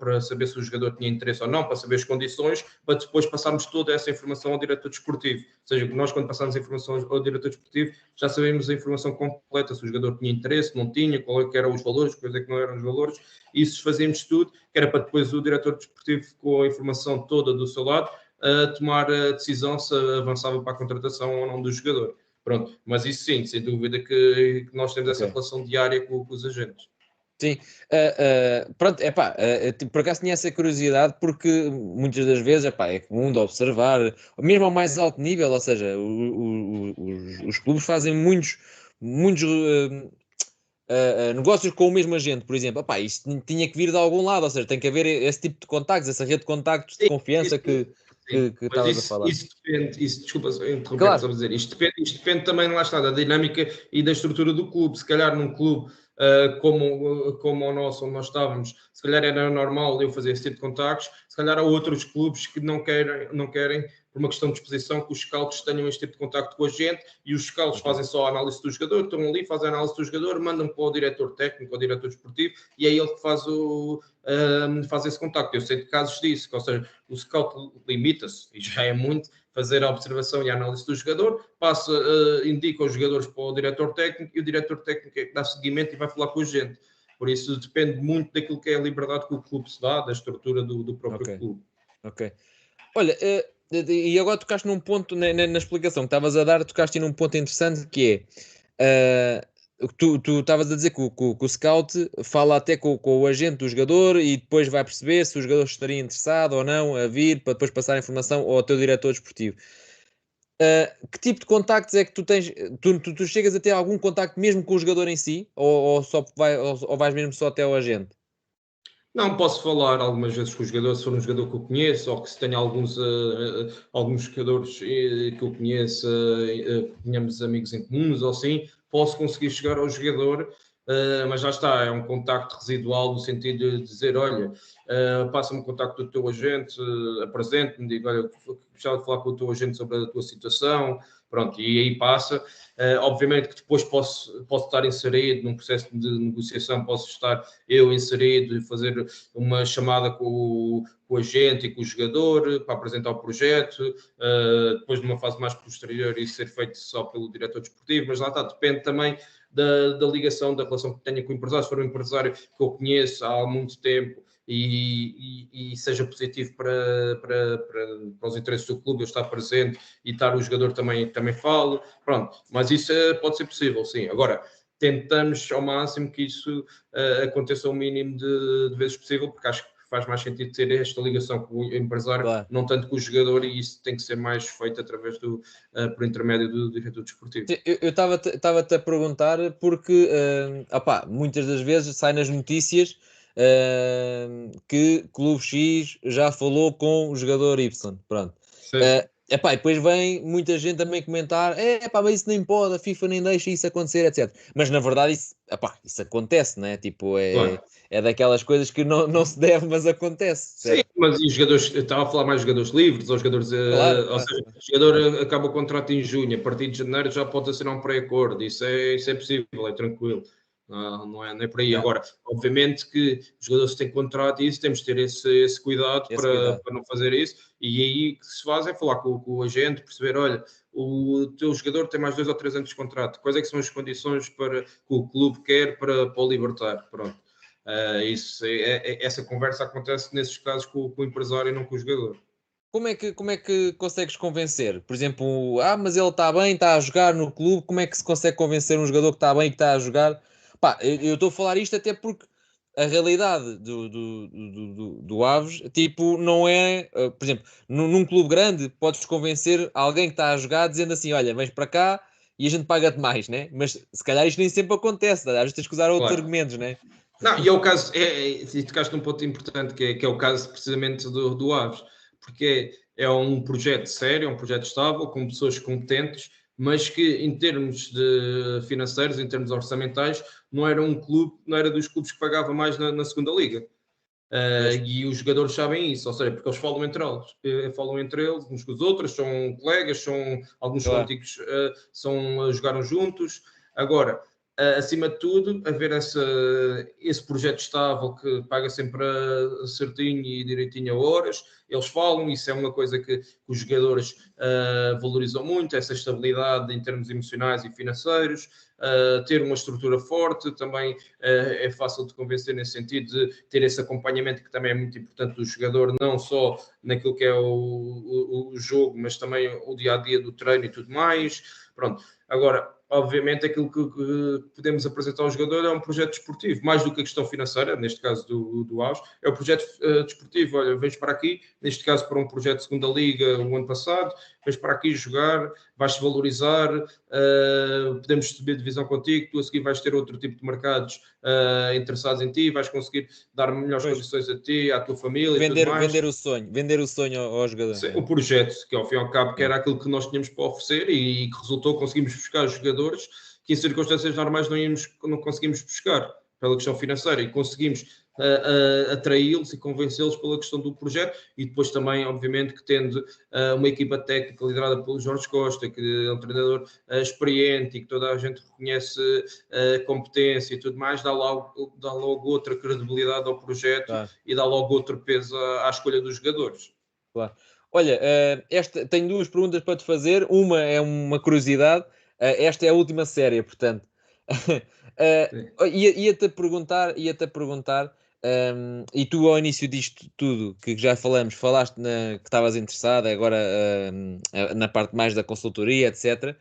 para saber se o jogador tinha interesse ou não, para saber as condições, para depois passarmos toda essa informação ao diretor desportivo. Ou seja, nós quando passamos a informação ao diretor desportivo, já sabemos a informação completa, se o jogador tinha interesse, não tinha, qual é que eram os valores, quais é que não eram os valores, e isso fazíamos tudo, que era para depois o diretor desportivo, com a informação toda do seu lado, a tomar a decisão se avançava para a contratação ou não do jogador. Pronto, mas isso sim, sem dúvida que nós temos essa relação diária com os agentes. Sim, pronto, por acaso tinha essa curiosidade porque muitas das vezes, é comum de observar, mesmo ao mais alto nível, ou seja, os clubes fazem muitos negócios com o mesmo agente, por exemplo. Isto tinha que vir de algum lado, ou seja, tem que haver esse tipo de contactos, essa rede de contactos de confiança que estavas a falar. Isso depende, desculpa interromper, claro. Só a dizer, isto depende também, lá está, da dinâmica e da estrutura do clube. Se calhar num clube como o nosso, onde nós estávamos, se calhar era normal eu fazer esse tipo de contactos, se calhar há outros clubes que não querem por uma questão de disposição, que os scouts tenham este tipo de contacto com a gente, e os scouts fazem só a análise do jogador, estão ali, fazem a análise do jogador, mandam para o diretor técnico, ao diretor desportivo, e é ele que faz esse contacto. Eu sei de casos disso, ou seja, o scout limita-se, e já é muito, fazer a observação e a análise do jogador, indica os jogadores para o diretor técnico, e o diretor técnico é que dá seguimento e vai falar com a gente. Por isso depende muito daquilo que é a liberdade que o clube se dá, da estrutura do próprio clube. Ok. Olha, e agora tocaste num ponto, na explicação que estavas a dar, tocaste num ponto interessante que é, tu estavas a dizer que o scout fala até com o agente do jogador e depois vai perceber se o jogador estaria interessado ou não a vir, para depois passar a informação ao teu diretor desportivo. Que tipo de contactos é que tu tens? Tu chegas a ter algum contacto mesmo com o jogador em si? Ou vais mesmo só até ao agente? Não, posso falar algumas vezes com o jogador, se for um jogador que eu conheço, ou que se tenha alguns jogadores que eu conheça, tenhamos amigos em comuns ou assim, posso conseguir chegar ao jogador, mas já está, é um contacto residual no sentido de dizer, olha, passa-me o contacto do teu agente, apresente-me, digo, olha, gostava de falar com o teu agente sobre a tua situação, pronto, e aí passa. Obviamente que depois posso estar inserido num processo de negociação, posso estar eu inserido e fazer uma chamada com o agente e com o jogador para apresentar o projeto, depois numa fase mais posterior isso ser feito só pelo diretor desportivo, mas lá está, depende também da ligação, da relação que tenha com o empresário. Se for um empresário que eu conheço há muito tempo e seja positivo para os interesses do clube, eu estar presente e estar o jogador também falo, pronto, mas isso pode ser possível, sim. Agora, tentamos ao máximo que isso aconteça o mínimo de vezes possível, porque acho que faz mais sentido ter esta ligação com o empresário, claro, não tanto com o jogador, e isso tem que ser mais feito através por intermédio do diretor desportivo. Eu estava-te a perguntar porque muitas das vezes sai nas notícias que Clube X já falou com o jogador Y, pronto. E depois vem muita gente também comentar mas isso nem pode, a FIFA nem deixa isso acontecer, etc. Mas na verdade isso acontece, né? Tipo, claro, é daquelas coisas que não se deve, mas acontece. Certo? Sim, mas e os jogadores, eu estava a falar mais de jogadores livres, ou jogadores, claro, ou seja, o jogador acaba o contrato em junho, a partir de janeiro já pode assinar um pré-acordo, isso é possível, é tranquilo. Não é por aí. Agora, obviamente que os jogadores têm contrato e isso, temos de ter esse cuidado para não fazer isso. E aí que se faz é falar com o agente, perceber, olha, o teu jogador tem mais 2 ou 3 anos de contrato, quais é que são as condições que o clube quer para o libertar? Pronto. Essa conversa acontece nesses casos com o empresário e não com o jogador. Como é que consegues convencer? Por exemplo, mas ele está bem, está a jogar no clube, como é que se consegue convencer um jogador que está bem e que está a jogar? Eu estou a falar isto até porque a realidade do Aves, tipo, não é... por exemplo, num clube grande, podes convencer alguém que está a jogar dizendo assim, olha, vens para cá e a gente paga-te mais, né? Mas se calhar isto nem sempre acontece, às vezes tens que usar outros argumentos, né? Não, e é o caso, e tocaste num ponto importante, que é o caso precisamente do Aves, porque é um projeto sério, é um projeto estável, com pessoas competentes, mas que em termos financeiros, em termos orçamentais, não era dos clubes que pagava mais na segunda liga. E os jogadores sabem isso, ou seja, porque eles falam entre eles, uns com os outros, são colegas, alguns são antigos, jogaram juntos. Agora, acima de tudo, haver esse projeto estável que paga sempre certinho e direitinho a horas. Eles falam, isso é uma coisa que os jogadores valorizam muito, essa estabilidade em termos emocionais e financeiros. Ter uma estrutura forte também é fácil de convencer nesse sentido, de ter esse acompanhamento que também é muito importante do jogador, não só naquilo que é o jogo, mas também o dia-a-dia do treino e tudo mais. Pronto. Agora, obviamente, aquilo que podemos apresentar ao jogador é um projeto desportivo, mais do que a questão financeira, neste caso do AUS, é o projeto desportivo. Olha, vens para aqui, neste caso para um projeto de segunda liga o ano passado, vens para aqui jogar, vais-te valorizar, podemos subir divisão contigo, tu a seguir vais ter outro tipo de mercados interessados em ti, vais conseguir dar melhores condições a ti, à tua família e tudo mais. Vender o sonho ao jogador. Sim, o projeto, que ao fim e ao cabo que era aquilo que nós tínhamos para oferecer e que resultou, conseguimos buscar os jogadores que em circunstâncias normais não conseguimos buscar pela questão financeira e conseguimos atraí-los e convencê-los pela questão do projeto e depois também, obviamente, que tendo uma equipa técnica liderada pelo Jorge Costa, que é um treinador experiente e que toda a gente reconhece competência e tudo mais, dá logo outra credibilidade ao projeto e dá logo outro peso à escolha dos jogadores. Claro. Olha, tenho duas perguntas para te fazer. Uma é uma curiosidade. Esta é a última série, portanto. Ia-te a perguntar, e tu ao início disto tudo, que já falamos, falaste que estavas interessada agora na parte mais da consultoria, etc.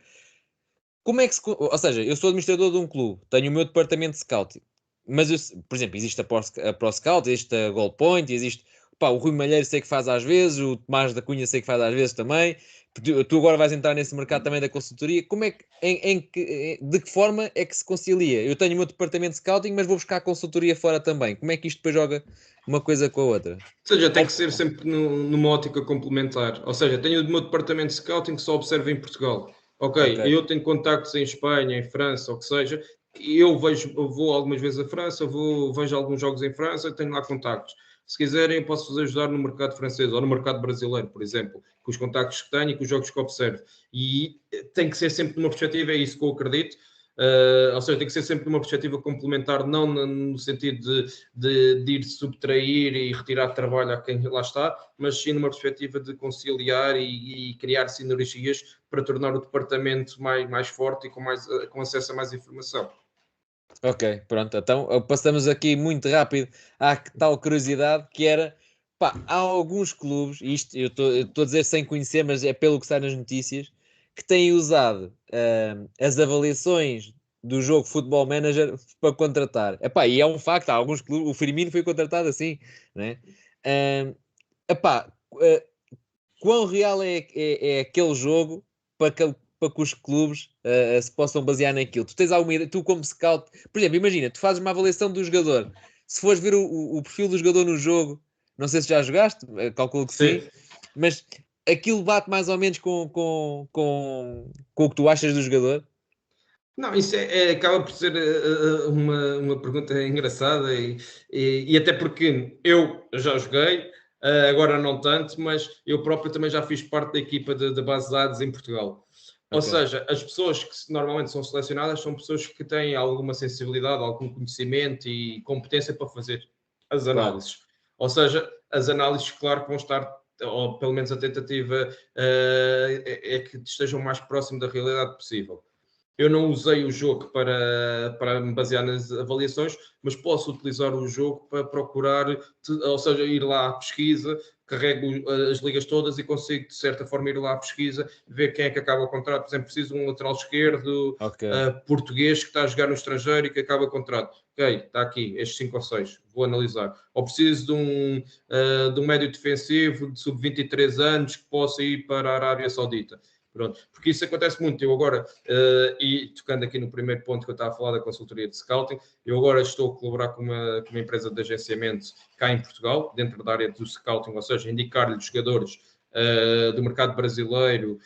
Como é que ou seja, eu sou administrador de um clube, tenho o meu departamento de scouting, mas, por exemplo, existe a ProScout, existe a Goalpoint, existe... Pá, o Rui Malheiro sei que faz às vezes, o Tomás da Cunha sei que faz às vezes também. Tu agora vais entrar nesse mercado também da consultoria. Como é que, de que forma é que se concilia? Eu tenho o meu departamento de scouting, mas vou buscar a consultoria fora também. Como é que isto depois joga uma coisa com a outra? Ou seja, tem que ser sempre numa ótica complementar. Ou seja, tenho o meu departamento de scouting que só observa em Portugal. Ok, eu tenho contactos em Espanha, em França, ou que seja, eu vou algumas vezes à França, vejo alguns jogos em França, tenho lá contactos. Se quiserem, eu posso vos ajudar no mercado francês ou no mercado brasileiro, por exemplo, com os contactos que tenho e com os jogos que observo. E tem que ser sempre numa perspectiva, é isso que eu acredito. Ou seja, tem que ser sempre numa perspectiva complementar, não no sentido de ir subtrair e retirar trabalho a quem lá está, mas sim numa perspectiva de conciliar e criar sinergias para tornar o departamento mais forte e com acesso a mais informação. Ok, pronto. Então passamos aqui muito rápido à tal curiosidade que era, pá, há alguns clubes, e isto eu estou a dizer sem conhecer, mas é pelo que sai nas notícias, que têm usado as avaliações do jogo Football Manager para contratar. Epá, e é um facto, há alguns clubes, o Firmino foi contratado assim, né? Epá, quão real é aquele jogo para que os clubes se possam basear naquilo? Tu tens alguma ideia, tu como scout, por exemplo, imagina, tu fazes uma avaliação do jogador, se fores ver o perfil do jogador no jogo, não sei se já jogaste, calculo que sim, mas aquilo bate mais ou menos com o que tu achas do jogador? Não, isso acaba por ser uma pergunta engraçada e até porque eu já joguei, agora não tanto, mas eu próprio também já fiz parte da equipa de base de dados em Portugal. Ou seja, as pessoas que normalmente são selecionadas são pessoas que têm alguma sensibilidade, algum conhecimento e competência para fazer as análises. Ou seja, as análises, claro, que vão estar, ou pelo menos a tentativa é que estejam o mais próximo da realidade possível. Eu não usei o jogo para me basear nas avaliações, mas posso utilizar o jogo para procurar, ou seja, ir lá à pesquisa, carrego as ligas todas e consigo, de certa forma, ir lá à pesquisa, ver quem é que acaba o contrato. Por exemplo, preciso de um lateral esquerdo português que está a jogar no estrangeiro e que acaba o contrato. Ok, está aqui, estes 5 ou 6, vou analisar. Ou preciso de um médio defensivo de sub-23 anos que possa ir para a Arábia Saudita. Pronto, porque isso acontece muito. Eu agora, e tocando aqui no primeiro ponto que eu estava a falar da consultoria de scouting, eu agora estou a colaborar com uma empresa de agenciamento cá em Portugal, dentro da área do scouting, ou seja, indicar-lhe jogadores do mercado brasileiro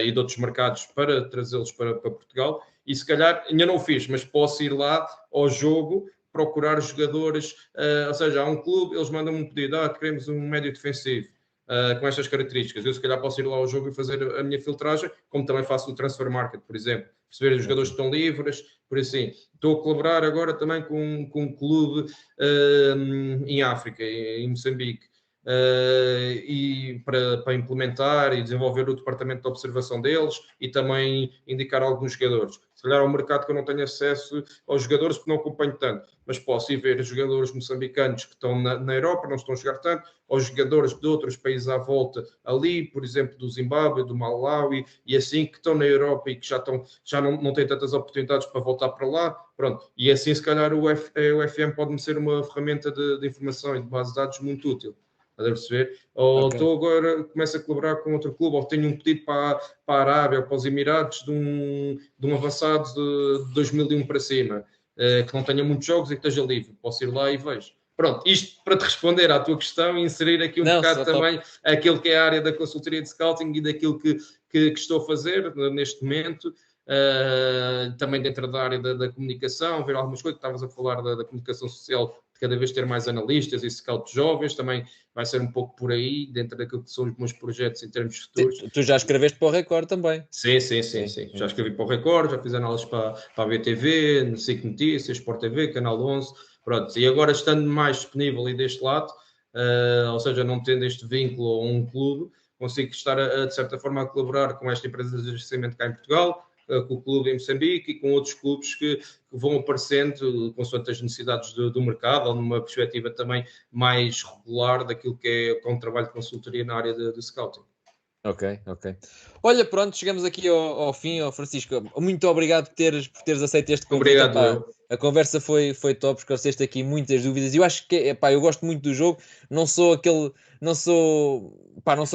e de outros mercados para trazê-los para Portugal. E se calhar, ainda não o fiz, mas posso ir lá ao jogo procurar jogadores, ou seja, há um clube, eles mandam um pedido, queremos um médio defensivo. Com estas características, eu se calhar posso ir lá ao jogo e fazer a minha filtragem, como também faço o Transfer Market, por exemplo, perceber os jogadores que estão livres, por assim. Estou a colaborar agora também com um clube em África, em Moçambique, e para implementar e desenvolver o departamento de observação deles e também indicar alguns jogadores. Se calhar é um mercado que eu não tenho acesso aos jogadores porque não acompanho tanto, mas posso ir ver jogadores moçambicanos que estão na Europa, não estão a jogar tanto, ou jogadores de outros países à volta ali, por exemplo, do Zimbábue, do Malawi, e assim, que estão na Europa e que já não têm tantas oportunidades para voltar para lá, pronto. E assim, se calhar, o FM pode-me ser uma ferramenta de informação e de base de dados muito útil. A perceber? Ou estou agora, começo a colaborar com outro clube, ou tenho um pedido para a Arábia ou para os Emirados de um avançado de 2001 para cima, que não tenha muitos jogos e que esteja livre. Posso ir lá e vejo. Pronto, isto para te responder à tua questão e inserir aqui bocado também aquilo que é a área da consultoria de scouting e daquilo que estou a fazer neste momento. Também dentro da área da comunicação, ver algumas coisas, estavas a falar da comunicação social, de cada vez ter mais analistas e scouts jovens, também vai ser um pouco por aí, dentro daquilo que são os meus projetos em termos futuros. Tu já escreveste para o Record também? Sim. Já escrevi para o Record, já fiz análises para a BTV, SIC Notícias, Sport TV, Canal 11, pronto. E agora estando mais disponível e deste lado, ou seja, não tendo este vínculo a um clube, consigo estar, de certa forma, a colaborar com esta empresa de gerenciamento cá em Portugal, com o clube em Moçambique e com outros clubes que vão aparecendo consoante as necessidades do mercado, ou numa perspectiva também mais regular daquilo que é um trabalho de consultoria na área de scouting. Ok. Olha, pronto, chegamos aqui ao fim, Francisco. Muito obrigado por teres aceito este convite. Obrigado. A conversa foi top, esclareceste aqui muitas dúvidas. Eu acho que, eu gosto muito do jogo. Não sou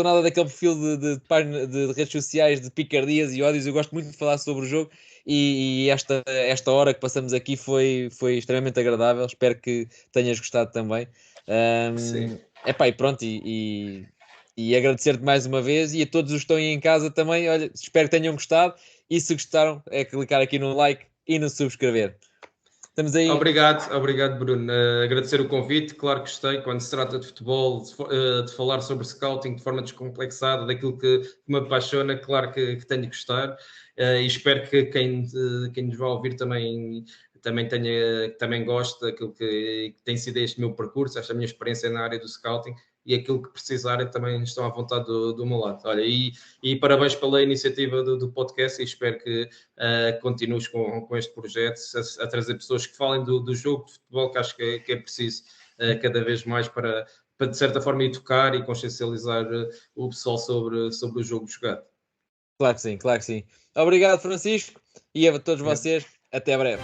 nada daquele perfil de redes sociais de picardias e ódios. Eu gosto muito de falar sobre o jogo e esta hora que passamos aqui foi extremamente agradável. Espero que tenhas gostado também. Sim. E pronto, e agradecer-te mais uma vez e a todos os que estão aí em casa também. Olha, espero que tenham gostado e se gostaram é clicar aqui no like e no subscrever. Estamos aí. Obrigado, Bruno. Agradecer o convite, claro que gostei. Quando se trata de futebol, de falar sobre scouting de forma descomplexada, daquilo que me apaixona, claro que tenho de gostar. E espero que quem nos vai ouvir também goste daquilo que tem sido este meu percurso, esta minha experiência na área do scouting, e aquilo que precisarem também estão à vontade do meu lado. Olha, e parabéns pela iniciativa do podcast e espero que continues com este projeto, a trazer pessoas que falem do jogo de futebol, que acho que é preciso cada vez mais para de certa forma educar e consciencializar o pessoal sobre o jogo jogado. Claro que sim. Obrigado, Francisco, e a todos vocês, até breve.